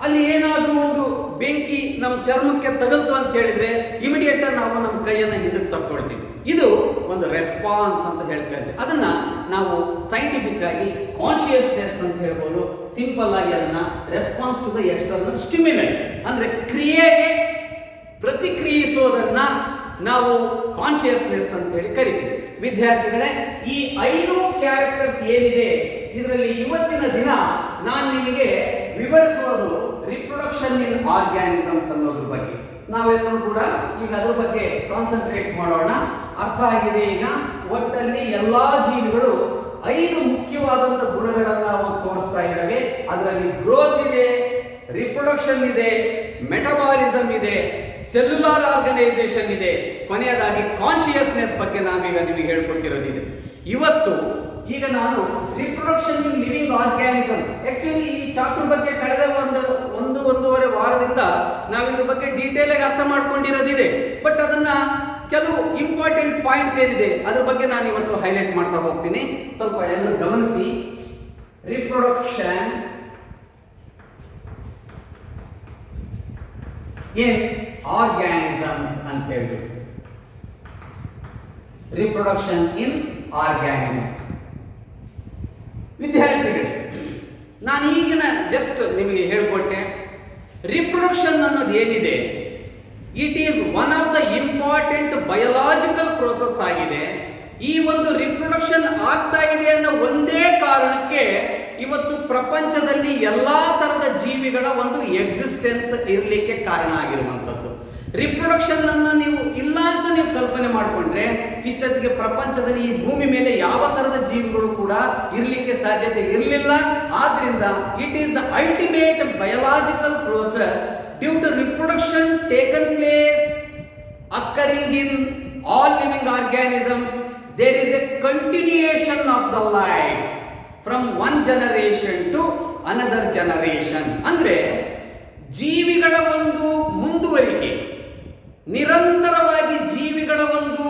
ಅಲ್ಲಿ ಏನಾದ್ರೂ ಒಂದು ಬೆಂಕಿ ನಮ್ಮ ಚರ್ಮಕ್ಕೆ ತಗಲ್ತು ಅಂತ ಹೇಳಿದ್ರೆ ಇಮಿಡಿಯೇಟ್ ನಾವು ನಮ್ಮ ಕೈಯನ್ನ ಹಿಂದಕ್ಕೆ ತಕ್ಕೊಳ್ತೀವಿ. ಇದು ಒಂದು ರೆಸ್ಪಾನ್ಸ್ ಅಂತ ಹೇಳ್ತಾರೆ. ಅದನ್ನ ನಾವು ಸೈಂಟಿಫಿಕ್ ಆಗಿ ಕಾನ್ಶಿಯಸ್ನೆಸ್ ಅಂತ ಹೇಳ್ಬೋದು. ಸಿಂಪಲ್ ಆಗಿ ಅದನ್ನ response to the external stimuli ಅಂದ್ರೆ ಕ್ರಿಯೆಗೆ ಪ್ರತಿಕ್ರಿಯಿಸೋದನ್ನ ನಾವು ಕಾನ್ಶಿಯಸ್ನೆಸ್ ಅಂತ ಹೇಳಿ ಕರಿತೀವಿ. ವಿದ್ಯಾರ್ಥಿಗಳೇ, ಈ 5 ಕ್ಯಾರೆಕ್ಟರ್ಸ್ ಏನಿದೆ ಇದರಲ್ಲಿ ಇವತ್ತಿನ ದಿನ ನಾನು ನಿಮಗೆ ವಿವರಿಸುವುದು ರಿಪ್ರೊಡಕ್ಷನ್ ಇನ್ ಆರ್ಗ್ಯಾನಿಸಮ್ಸ್ ಅನ್ನೋದ್ರ ಬಗ್ಗೆ. ನಾವೆಲ್ಲರೂ ಕೂಡ ಈಗ ಅದ್ರ ಬಗ್ಗೆ ಕಾನ್ಸಂಟ್ರೇಟ್ ಮಾಡೋಣ. ಅರ್ಥ ಆಗಿದೆ ಈಗ. ಒಟ್ಟಲ್ಲಿ ಎಲ್ಲಾ ಜೀವಿಗಳು 5 ಮುಖ್ಯವಾದಂತ ಗುಣಗಳನ್ನ ನಾವು ತೋರಿಸ್ತಾ ಇದ್ದಾವೆ. ಅದರಲ್ಲಿ ಗ್ರೋತ್ ಇದೆ, ರಿಪ್ರೊಡಕ್ಷನ್ ಇದೆ, ಮೆಟಬಾಲಿಸಮ್ ಇದೆ, ಸೆಲ್ಯುಲಾರ್ ಆರ್ಗನೈಸೇಷನ್ ಇದೆ, ಕೊನೆಯದಾಗಿ ಕಾನ್ಶಿಯಸ್ನೆಸ್ ಬಗ್ಗೆ ನಾವೀಗ ನಿಮಗೆ ಹೇಳ್ಕೊಟ್ಟಿರೋದಿದೆ. ಇವತ್ತು ಈಗ ನಾನು ರಿಪ್ರೊಡಕ್ಷನ್ ಇನ್ ಲಿವಿಂಗ್ ಆರ್ಗ್ಯಾನಿಸಮ್, ಆಕ್ಚುಲಿ ಈ ಚಾಪ್ಟರ್ ಬಗ್ಗೆ ಕಳೆದ ಒಂದೂವರೆ ವಾರದಿಂದ ನಾವಿದ್ರ ಬಗ್ಗೆ ಡೀಟೇಲ್ ಆಗಿ ಅರ್ಥ ಮಾಡ್ಕೊಂಡಿರೋದಿದೆ. ಬಟ್ ಅದನ್ನ ಕೆಲವು ಇಂಪಾರ್ಟೆಂಟ್ ಪಾಯಿಂಟ್ಸ್ ಏನಿದೆ ಅದ್ರ ಬಗ್ಗೆ ನಾನು ಇವತ್ತು ಹೈಲೈಟ್ ಮಾಡ್ತಾ ಹೋಗ್ತೀನಿ. ಸ್ವಲ್ಪ ಎಲ್ಲ ಗಮನಿಸಿ. ರಿಪ್ರೊಡಕ್ಷನ್ ಇನ್ ಆರ್ಗ್ಯಾನಿಸಮ್ಸ್ ಅಂತ ಹೇಳ್ಬಿಟ್ಟು, ರಿಪ್ರೊಡಕ್ಷನ್ ಇನ್ ಆರ್ಗ್ಯಾನಿಸಮ್ಸ್. ವಿದ್ಯಾರ್ಥಿಗಳೇ, ನಾನು ಈಗಿನ ಜಸ್ಟ್ ನಿಮಗೆ ಹೇಳ್ಕೊಟ್ಟೆ. ರಿಪ್ರೊಡಕ್ಷನ್ ಅನ್ನೋದು ಏನಿದೆ, it is one of the important biological process ಆಗಿದೆ. ಈ ಒಂದು ರಿಪ್ರೊಡಕ್ಷನ್ ಆಗ್ತಾ ಇದೆ ಅನ್ನೋ ಒಂದೇ ಕಾರಣಕ್ಕೆ ಇವತ್ತು ಪ್ರಪಂಚದಲ್ಲಿ ಎಲ್ಲಾ ತರದ ಜೀವಿಗಳ ಒಂದು ಎಕ್ಸಿಸ್ಟೆನ್ಸ್ ಇರಲಿಕ್ಕೆ ಕಾರಣ ಆಗಿರುವಂತದ್ದು. ರಿಪ್ರೊಡಕ್ಷನ್ ಅನ್ನ ನೀವು ಇಲ್ಲ ಅಂತ ನೀವು ಕಲ್ಪನೆ ಮಾಡಿಕೊಂಡ್ರೆ ಇಷ್ಟೊತ್ತಿಗೆ ಪ್ರಪಂಚದಲ್ಲಿ ಈ ಭೂಮಿ ಮೇಲೆ ಯಾವ ತರದ ಜೀವಿಗಳು ಕೂಡ ಇರಲಿಕ್ಕೆ ಸಾಧ್ಯತೆ ಇರಲಿಲ್ಲ. ಆದ್ರಿಂದ it is the ultimate biological process due to reproduction taken place occurring in all living organisms. There is a continuation of the life from one generation to another generation. ಅಂದ್ರೆ ಜೀವಿಗಳ ಒಂದು ಮುಂದುವರಿಕೆ, ನಿರಂತರವಾಗಿ ಜೀವಿಗಳ ಒಂದು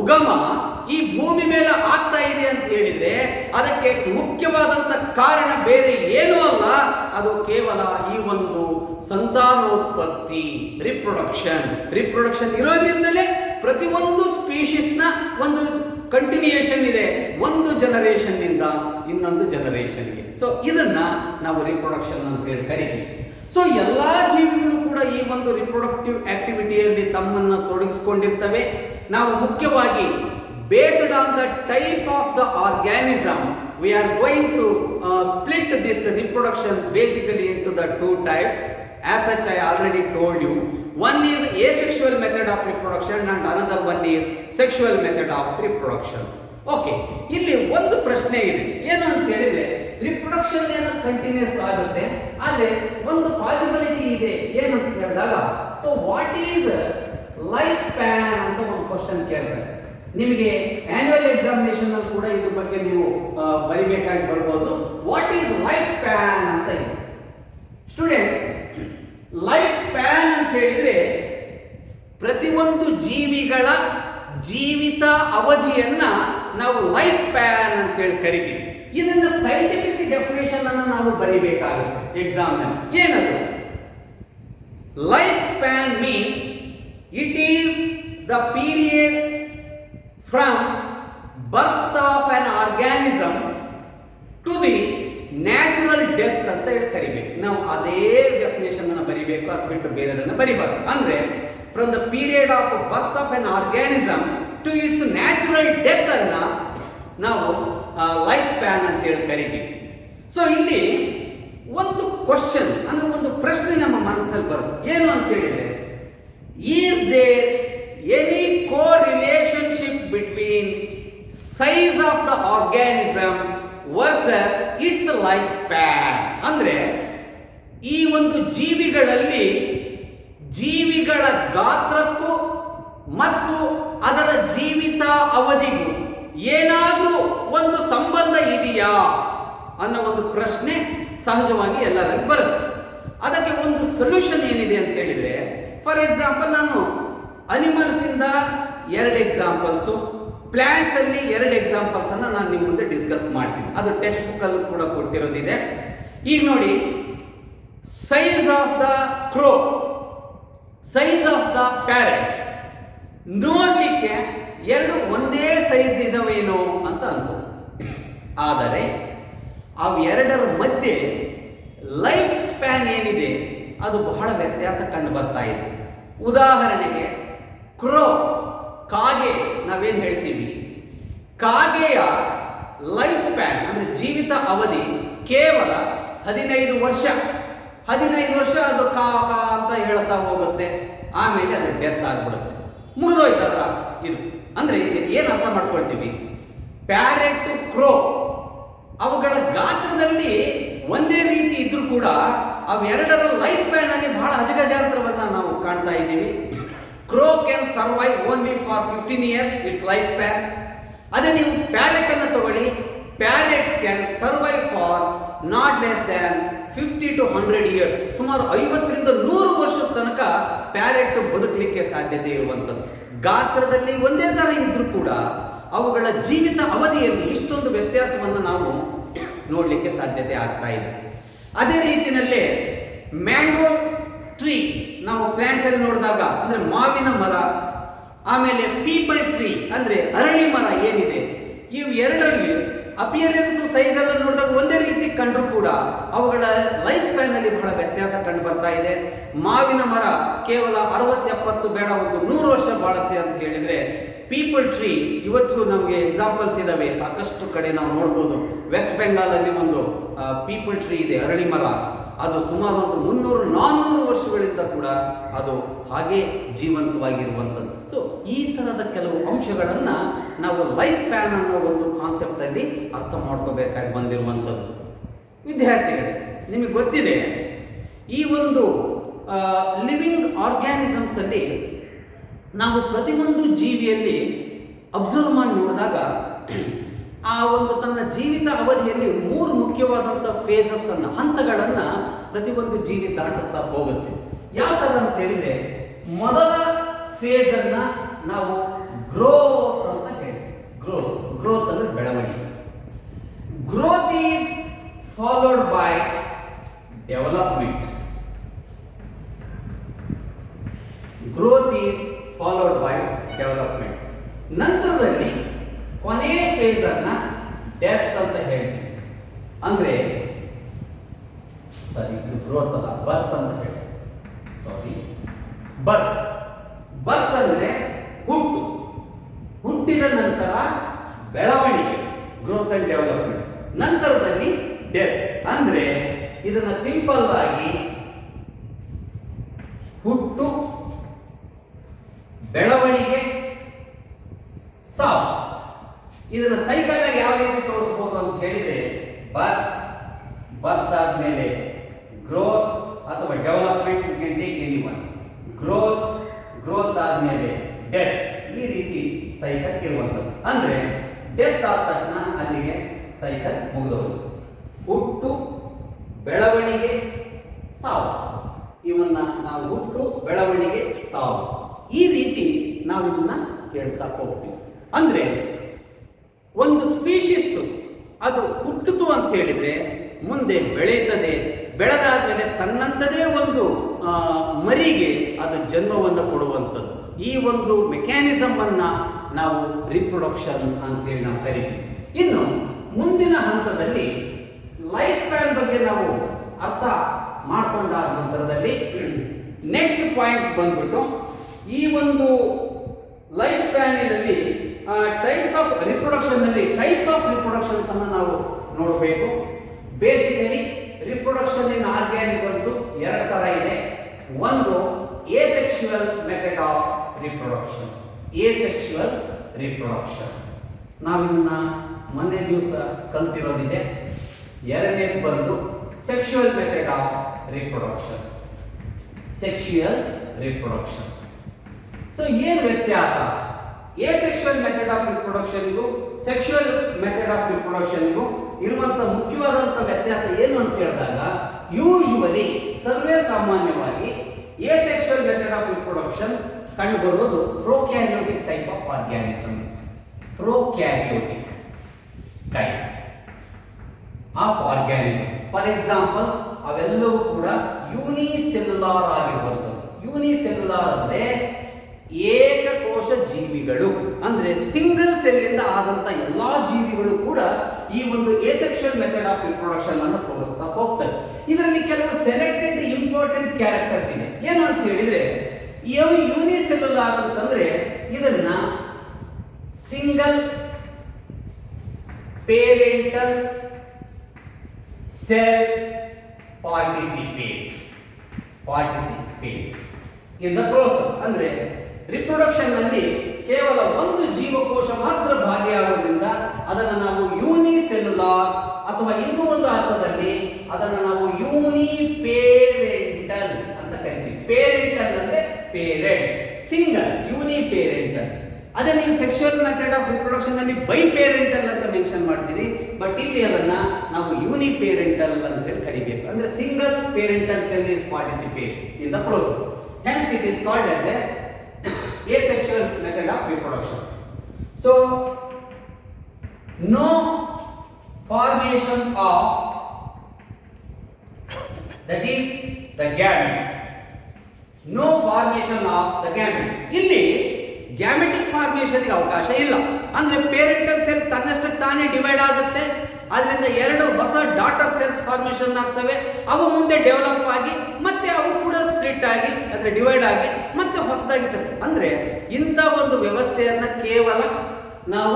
ಉಗಮ ಈ ಭೂಮಿ ಮೇಲೆ ಆಗ್ತಾ ಇದೆ ಅಂತ ಹೇಳಿದ್ರೆ ಅದಕ್ಕೆ ಮುಖ್ಯವಾದಂತ ಕಾರಣ ಬೇರೆ ಏನೂ ಅಲ್ಲ, ಅದು ಕೇವಲ ಈ ಒಂದು ಸಂತಾನೋತ್ಪತ್ತಿ, ರಿಪ್ರೊಡಕ್ಷನ್ ಇರೋದ್ರಿಂದಲೇ ಪ್ರತಿಯೊಂದು ಸ್ಪೀಶೀಸ್ ನ ಒಂದು ಕಂಟಿನ್ಯೂಯೇಷನ್ ಇದೆ, ಒಂದು ಜನರೇಷನ್ ನಿಂದ ಇನ್ನೊಂದು ಜನರೇಷನ್ಗೆ. ಇದನ್ನ ನಾವು ರಿಪ್ರೊಡಕ್ಷನ್ ಅಂತ ಹೇಳಿ ಕರಿತೀವಿ. ಎಲ್ಲಾ ಜೀವಿಗಳು ಕೂಡ ಈ ಒಂದು ರಿಪ್ರೊಡಕ್ಟಿವ್ ಆಕ್ಟಿವಿಟಿಯಲ್ಲಿ ತಮ್ಮನ್ನು ತೊಡಗಿಸಿಕೊಂಡಿರ್ತವೆ. ನಾವು ಮುಖ್ಯವಾಗಿ based on the type of the organism we are going to split this reproduction basically into the 2 types. As such, I already told you. One is asexual method of reproduction and another one is sexual method of reproduction. Okay, ಇಲ್ಲಿ ಒಂದು ಪ್ರಶ್ನೆ ಇದೆ. ಏನು ಅಂತ ಹೇಳಿದ್ರೆ reproduction ಏನೋ continuous ಆಗುತ್ತೆ, ಆದ್ರೆ ಒಂದು ಪಾಸಿಬಿಲಿಟಿ ಇದೆ. ಏನು ಅಂತ ಹೇಳಿದಾಗ ವಾಟ್ ಈಸ್ ಲೈಫ್ ಸ್ಪ್ಯಾನ್ ಅಂತ ಒಂದು ಕ್ವಶನ್ ಕೇಳ್ತಾರೆ. ನಿಮಗೆ ಆನ್ಯುವಲ್ ಎಕ್ಸಾಮಿನೇಷನ್ ಅಲ್ಲಿ ಕೂಡ ಇದ್ರ ಬಗ್ಗೆ ನೀವು ಬರಿಬೇಕಾಗಿ ಬರ್ಬೋದು. ವಾಟ್ ಈಸ್ ಲೈಫ್ ಸ್ಪ್ಯಾನ್ ಅಂತ ಇದೆ. ಸ್ಟೂಡೆಂಟ್ಸ್, ಲೈಫ್ ಸ್ಪ್ಯಾನ್ ಅಂತ ಹೇಳಿದ್ರೆ ಪ್ರತಿಯೊಂದು ಜೀವಿಗಳ ಜೀವಿತ ಅವಧಿಯನ್ನ ನಾವು ಲೈಫ್ ಸ್ಪ್ಯಾನ್ ಅಂತ ಹೇಳಿ ಕರಿತೀವಿ. ಇದನ್ನ ಸೈಂಟಿಫಿಕ್ ಡೆಫಿನೇಷನ್ ಅನ್ನು ನಾವು ಬರೀಬೇಕಾಗುತ್ತೆ ಎಕ್ಸಾಮ್ ನಲ್ಲಿ. ಏನದು? Life span means it is the period from birth of an organism to the natural death ಅಂತ ಹೇಳಿ ಕರಿಬೇಕು. ನಾವು ಅದೇ ಡೆಫಿನೇಷನ್ ಅನ್ನು ಬರಿಬೇಕು, ಅದು ಬಿಟ್ಟು ಬೇರೆದನ್ನು ಬರಿಬಾರ್ದು. ಅಂದ್ರೆ from the period of birth of an organism to its natural death ಅನ್ನ ನಾವು ಲೈಫ್ ಸ್ಪ್ಯಾನ್ ಅಂತ ಹೇಳಿ ಕರಿತೀವಿ. ಸೊ ಇಲ್ಲಿ ಒಂದು ಕ್ವಶನ್ ಅಂದ್ರೆ ಒಂದು ಪ್ರಶ್ನೆ ನಮ್ಮ ಮನಸ್ಸಿನಲ್ಲಿ ಬರುತ್ತೆ. ಏನು ಅಂತ ಹೇಳಿದ್ರೆ, is there any co relationship between size of the organism versus its life span? ಅಂದ್ರೆ ಈ ಒಂದು ಜೀವಿಗಳಲ್ಲಿ ಜೀವಿಗಳ ಗಾತ್ರಕ್ಕೂ ಮತ್ತು ಅದರ ಜೀವಿತ ಅವಧಿಗೂ ಏನಾದರೂ ಒಂದು ಸಂಬಂಧ ಇದೆಯಾ ಅನ್ನೋ ಒಂದು ಪ್ರಶ್ನೆ ಸಹಜವಾಗಿ ಎಲ್ಲರಲ್ಲಿ ಬರುತ್ತೆ. ಅದಕ್ಕೆ ಒಂದು ಸೊಲ್ಯೂಷನ್ ಏನಿದೆ ಅಂತ ಹೇಳಿದ್ರೆ, ಫಾರ್ ಎಕ್ಸಾಂಪಲ್ ನಾನು ಅನಿಮಲ್ಸ್ ಇಂದ 2 ಎಕ್ಸಾಂಪಲ್ಸು, ಪ್ಲಾಂಟ್ಸ್ ಅಲ್ಲಿ 2 ಎಕ್ಸಾಂಪಲ್ಸ್ ಅನ್ನ ನಾನು ನಿಮ್ಮ ಮುಂದೆ ಡಿಸ್ಕಸ್ ಮಾಡ್ತೀನಿ. ಅದು ಟೆಕ್ಸ್ಟ್ ಬುಕ್ ಅಲ್ಲೂ ಕೂಡ ಕೊಟ್ಟಿರೋದಿದೆ. ಈಗ ನೋಡಿ, size of the crow, size of the parrot ನೋಡ್ಲಿಕ್ಕೆ 2 ಒಂದೇ ಸೈಜ್ ಇದಾವೇನೋ ಅಂತ ಅನ್ಸುತ್ತೆ. ಆದರೆ ಅವೆರಡರ ಮಧ್ಯೆ ಲೈಫ್ ಸ್ಪ್ಯಾನ್ ಏನಿದೆ ಅದು ಬಹಳ ವ್ಯತ್ಯಾಸ ಕಂಡು ಬರ್ತಾ ಇದೆ. ಉದಾಹರಣೆಗೆ ಕ್ರೋ, ಕಾಗೆ ನಾವೇನು ಹೇಳ್ತೀವಿ, ಕಾಗೆಯ ಲೈಫ್ ಸ್ಪ್ಯಾನ್ ಅಂದ್ರೆ ಜೀವಿತ ಅವಧಿ ಕೇವಲ 15 ವರ್ಷ. 15 ವರ್ಷ ಅದು ಕಾ ಕಾ ಅಂತ ಹೇಳ್ತಾ ಹೋಗುತ್ತೆ, ಆಮೇಲೆ ಅದು ಡೆತ್ ಆಗ್ಬಿಡುತ್ತೆ, ಮುಗಿದೋಯ್ತಲ್ಲ ಇದು. ಅಂದ್ರೆ ಏನು ಅರ್ಥ ಮಾಡ್ಕೊಳ್ತೀವಿ, ಪ್ಯಾರೆಟ್ ಕ್ರೋ ಅವುಗಳ ಗಾತ್ರದಲ್ಲಿ ಒಂದೇ ರೀತಿ ಇದ್ರೂ ಕೂಡ ಅವೆರಡರ ಲೈಫ್ ಸ್ಪ್ಯಾನ್ ಅಲ್ಲಿ ಬಹಳ ಅಜಗಜಾಂತರವನ್ನ ನಾವು ಕಾಣ್ತಾ ಇದ್ದೀವಿ. Crow can survive only for 15 years its life span. ಅದೇ ನೀವು ಪ್ಯಾರೆಟ್ ಅನ್ನು ತಗೊಳ್ಳಿ, parrot can survive for not less than 50 to 100 years. ಸುಮಾರು 50 ರಿಂದ 100 ವರ್ಷದ ತನಕ ಪ್ಯಾರೆಟ್ ಬದುಕಲಿಕ್ಕೆ ಸಾಧ್ಯತೆ ಇರುವಂಥದ್ದು. ಗಾತ್ರದಲ್ಲಿ ಒಂದೇ ತರ ಇದ್ರೂ ಕೂಡ ಅವುಗಳ ಜೀವಿತ ಅವಧಿಯಲ್ಲಿ ಇಷ್ಟೊಂದು ವ್ಯತ್ಯಾಸವನ್ನು ನಾವು ನೋಡಲಿಕ್ಕೆ ಸಾಧ್ಯತೆ ಆಗ್ತಾ ಇದೆ. ಅದೇ ರೀತಿಯಲ್ಲೇ ಮ್ಯಾಂಗೋ ಟ್ರೀ ನಾವು ಪ್ಲಾಂಟ್ಸ್ ಅಲ್ಲಿ ನೋಡಿದಾಗ ಅಂದ್ರೆ ಮಾವಿನ ಮರ, ಆಮೇಲೆ ಪೀಪಲ್ ಟ್ರೀ ಅಂದ್ರೆ ಅರಳಿ ಮರ ಏನಿದೆ, ಇವು ಎರಡರಲ್ಲಿ ಅಪಿಯರೆನ್ಸ್ ಸೈಜ್ ಎಲ್ಲ ನೋಡಿದಾಗ ಒಂದೇ ರೀತಿ ಕಂಡ್ರು ಕೂಡ ಅವುಗಳ ಲೈಫ್ ಸ್ಪ್ಯಾನ್ ಅಲ್ಲಿ ಬಹಳ ವ್ಯತ್ಯಾಸ ಕಂಡು ಬರ್ತಾ ಇದೆ. ಮಾವಿನ ಮರ ಕೇವಲ 60-70 ಬೇಡ, ಒಂದು 100 ವರ್ಷ ಬಾಳುತ್ತೆ ಅಂತ ಹೇಳಿದ್ರೆ, ಪೀಪಲ್ ಟ್ರೀ ಇವತ್ತಿಗೂ ನಮಗೆ ಎಕ್ಸಾಂಪಲ್ಸ್ ಇದಾವೆ ಸಾಕಷ್ಟು ಕಡೆ ನಾವು ನೋಡ್ಬೋದು. ವೆಸ್ಟ್ ಬೆಂಗಾಲ್ ಅಲ್ಲಿ ಒಂದು ಪೀಪಲ್ ಟ್ರೀ ಇದೆ, ಅರಳಿ ಮರ. ಅದು ಸುಮಾರು ಒಂದು 300-400 ವರ್ಷಗಳಿಂದ ಕೂಡ ಅದು ಹಾಗೆ ಜೀವಂತವಾಗಿರುವಂಥದ್ದು. ಸೊ ಈ ತರದ ಕೆಲವು ಅಂಶಗಳನ್ನ ನಾವು ಲೈಫ್ ಸ್ಪ್ಯಾನ್ ಅನ್ನೋ ಒಂದು ಕಾನ್ಸೆಪ್ಟ್ ಅಲ್ಲಿ ಅರ್ಥ ಮಾಡ್ಕೋಬೇಕಾಗಿ ಬಂದಿರುವಂಥದ್ದು. ವಿದ್ಯಾರ್ಥಿಗಳೇ, ನಿಮಗೆ ಗೊತ್ತಿದೆ ಈ ಒಂದು ಲಿವಿಂಗ್ ಆರ್ಗ್ಯಾನಿಸಮ್ಸ್ ಅಲ್ಲಿ ನಾವು ಪ್ರತಿಯೊಂದು ಜೀವಿಯಲ್ಲಿ ಅಬ್ಸರ್ವ್ ಮಾಡಿ ನೋಡಿದಾಗ ಆ ಒಂದು ತನ್ನ ಜೀವಿತ ಅವಧಿಯಲ್ಲಿ 3 ಮುಖ್ಯವಾದಂಥ ಫೇಸಸ್ ಅನ್ನ, ಹಂತಗಳನ್ನ ಪ್ರತಿಯೊಂದು ಜೀವಿ ದಾಟುತ್ತಾ ಹೋಗುತ್ತೆ. ಯಾವ ತರ ಅಂತ ಹೇಳಿದ್ರೆ, ಮೊದಲ ಫೇಸ್ ಅನ್ನ ನಾವು ಗ್ರೋತ್ ಅಂತ ಹೇಳ್ತೀವಿ. ಗ್ರೋತ್ ಅಂದ್ರೆ ಬೆಳವಣಿಗೆ. Growth is followed by development. Growth is followed by development. ನಂತರದಲ್ಲಿ ಕೊನೆಯ ಫೇಸ್ ಅನ್ನ ಡೆತ್ ಅಂತ ಹೇಳ್ತೀವಿ. ಅಂದ್ರೆ ಸರಿ, ಇದು ಗ್ರೋತ್ ಅಲ್ಲ, ಬರ್ತ್ ಅಂತ ಹೇಳ್ತೀವಿ. ಸಾರಿ, ಬರ್ತ್. ಬರ್ತ್ ಅಂದ್ರೆ ಹುಟ್ಟು, ಹುಟ್ಟಿದ ನಂತರ ಬೆಳವಣಿಗೆ, ಗ್ರೋತ್ ಅಂಡ್ ಡೆವಲಪ್ಮೆಂಟ್. ನಂತರದಲ್ಲಿ ಡೆತ್ ಅಂದ್ರೆ ಇದನ್ನ ಸಿಂಪಲ್ ಆಗಿ ಹುಟ್ಟು, ಬೆಳವಣಿಗೆ, ಸಾವು. ಇದನ್ನ ಸೈಕಲ್ ಆಗಿ ಯಾವ ರೀತಿ ತೋರಿಸಬಹುದು ಅಂತ ಹೇಳಿದ್ರೆ, ಬರ್ತ್ ಆದ್ಮೇಲೆ ಗ್ರೋತ್ ಅಥವಾ development, you can take any one. Growth ಆದ್ಮೇಲೆ ಡೆತ್, ಈ ರೀತಿ ಸೈಕಲ್ ಇರುವಂಥದ್ದು. ಅಂದ್ರೆ ಡೆತ್ ಆದ ತಕ್ಷಣ ಅಲ್ಲಿಗೆ ಸೈಕಲ್ ಮುಗಿದೋದು. ಹುಟ್ಟು, ಬೆಳವಣಿಗೆ, ಸಾವು, ಇವನ್ನ ನಾವು ಹುಟ್ಟು, ಬೆಳವಣಿಗೆ, ಸಾವು, ಈ ರೀತಿ ನಾವು ಇದನ್ನ ಹೇಳ್ತಾ ಹೋಗ್ತೀನಿ. ಅಂದ್ರೆ ಒಂದು ಸ್ಪೀಶೀಸ್ ಅದು ಹುಟ್ಟಿತು ಅಂತ ಹೇಳಿದ್ರೆ ಮುಂದೆ ಬೆಳೆಯುತ್ತದೆ, ಬೆಳೆದಾದ್ಮೇಲೆ ತನ್ನಂಥದೇ ಒಂದು ಮರಿಗೆ ಅದು ಜನ್ಮವನ್ನು ಕೊಡುವಂಥದ್ದು. ಈ ಒಂದು ಮೆಕ್ಯಾನಿಸಮ್ ಅನ್ನ ನಾವು ರಿಪ್ರೊಡಕ್ಷನ್ ಅಂತೇಳಿ ನಾವು ಕರಿತೀವಿ. ಇನ್ನು ಮುಂದಿನ ಹಂತದಲ್ಲಿ ಲೈಫ್ ಸ್ಪ್ಯಾನ್ ಬಗ್ಗೆ ನಾವು ಅರ್ಥ ಮಾಡಿಕೊಂಡ ನಂತರದಲ್ಲಿ ನೆಕ್ಸ್ಟ್ ಪಾಯಿಂಟ್ ಬಂದ್ಬಿಟ್ಟು ಈ ಒಂದು ಲೈಫ್ ಸ್ಪ್ಯಾನಿನಲ್ಲಿ ಟೈಪ್ಸ್ ಆಫ್ ರಿಪ್ರೊಡಕ್ಷನ್ ಅನ್ನು ನಾವು ನೋಡಬೇಕು. ಬೇಸಿಕಲಿ ರಿಪ್ರೊಡಕ್ಷನ್ ಇನ್ ಆರ್ಗ್ಯಾನಿಸಮ್ಸ್ ಎರಡು ತರ ಇದೆ. ಒಂದು ಏಸೆಕ್ಷುವಲ್ ಮೆಥಡ್ ಆಫ್ ರಿಪ್ರೊಡಕ್ಷನ್. ನಾವಿದನ್ನ ಮೊನ್ನೆ ದಿವಸ ಕಲ್ತಿರೋದಿದೆ. ಎರಡನೇದು ಬಂದು sexual method of reproduction. So ಏನು ವ್ಯತ್ಯಾಸ ಏಸೆಕ್ಷುವಲ್ ಮೆಥಡ್ ಆಫ್ ರಿಪ್ರೊಡಕ್ಷನ್ಗೂ ಸೆಕ್ಷುವಲ್ ಮೆಥಡ್ ಆಫ್ ರಿಪ್ರೊಡಕ್ಷನ್ಗೂ ಇರುವಂತ ಮುಖ್ಯವಾದಂತ ವ್ಯತ್ಯಾಸ ಏನು ಅಂತ ಹೇಳಿದಾಗ, ಯೂಶುವಲಿ ಸರ್ವೇ ಸಾಮಾನ್ಯವಾಗಿ ಏಸೆಕ್ಷುವಲ್ ಮೆಥಡ್ ಆಫ್ ರಿಪ್ರೊಡಕ್ಷನ್ ಕಂಡುಬರುವುದು prokaryotic type of organisms. For example ಅವೆಲ್ಲವೂ ಕೂಡ ಯೂನಿಸೆಲ್ಯುಲಾರ್ ಆಗಿರುವಂಥದ್ದು. ಯೂನಿಸೆಲ್ಯುಲಾರ್ ಅಂದ್ರೆ ಏಕಕೋಶ ಜೀವಿಗಳು, ಅಂದ್ರೆ ಸಿಂಗಲ್ ಸೆಲ್ ಇಂದ ಆದಂತ ಎಲ್ಲಾ ಜೀವಿಗಳು ಕೂಡ ಈ ಒಂದು ಏಸೆಕ್ಷುವಲ್ ಮೆಥಡ್ ಆಫ್ ರಿಪ್ರೊಡಕ್ಷನ್ ಅನ್ನು ತೋರಿಸ್ತಾ ಹೋಗ್ತದೆ. ಇದರಲ್ಲಿ ಕೆಲವು ಸೆಲೆಕ್ಟೆಡ್ ಇಂಪಾರ್ಟೆಂಟ್ ಕ್ಯಾರೆಕ್ಟರ್ಸ್ ಇದೆ. ಏನು ಅಂತ ಹೇಳಿದ್ರೆ, ಯೂನಿಸೆಲ್ಯುಲಾರ್ ಅಂತಂದ್ರೆ ಇದನ್ನ single parental cell participate in the process. ಅಂದ್ರೆ ರಿಪ್ರೊಡಕ್ಷನ್ ನಲ್ಲಿ ಕೇವಲ ಒಂದು ಜೀವಕೋಶ ಮಾತ್ರ ಭಾಗಿಯಾಗೋದ್ರಿಂದ ಅದನ್ನು ನಾವು ಯೂನಿಸೆಲ್ಯುಲಾರ್ ಅಥವಾ ಇನ್ನೂ ಒಂದು ಅರ್ಥದಲ್ಲಿ ಅದನ್ನು ನಾವು ಯೂನಿಪೇರೆಂಟಲ್ ಅಂತ ಕರಿತೀವಿ. ಪೇರೆಂಟಲ್ ಅಂದ್ರೆ ಪೇರೆಂಟ್, ಸಿಂಗಲ್ ಯೂನಿಪೇರೆಂಟಲ್. ಅದೇ ನೀವು ಸೆಕ್ಷುವಲ್ ಮೆಥಡ್ ಆಫ್ ರಿಪ್ರೊಡಕ್ಷನ್ ಅಲ್ಲಿ ಬೈಪೇರೆಂಟಲ್ ಅಂತ ಮೆನ್ಷನ್ ಮಾಡ್ತೀರಿ, ಬಟ್ ಇಲ್ಲಿ ಅದನ್ನ ನಾವು ಯೂನಿಪೇರೆಂಟಲ್ ಅಂತ ಹೇಳಿ ಕರಿಬೇಕು. ಅಂದ್ರೆ single parental cell is participate in the process. Hence it is called as a asexual method of reproduction. So no formation of, that is the gametes. No formation of the gametes. ಇಲ್ಲಿ ಗ್ಯಾಮೆಟಿಕ್ formation ಗೆ ಅವಕಾಶ ಇಲ್ಲ. ಅಂದ್ರೆ parental cell ತನ್ನಷ್ಟಕ್ಕೆ ತಾನೇ divide ಆಗುತ್ತೆ, ಅದರಿಂದ ಎರಡು ಹೊಸ ಡಾಟರ್ ಸೆಲ್ಸ್ ಫಾರ್ಮೇಷನ್ ಆಗ್ತವೆ. ಅವು ಮುಂದೆ ಡೆವಲಪ್ ಆಗಿ ಮತ್ತೆ ಅವು ಕೂಡ ಸ್ಪ್ಲಿಟ್ ಆಗಿ ಅಂದ್ರೆ ಡಿವೈಡ್ ಆಗಿ ಮತ್ತೆ ಹೊಸದಾಗಿ ಅಂದ್ರೆ ಇಂಥ ಒಂದು ವ್ಯವಸ್ಥೆಯನ್ನ ಕೇವಲ ನಾವು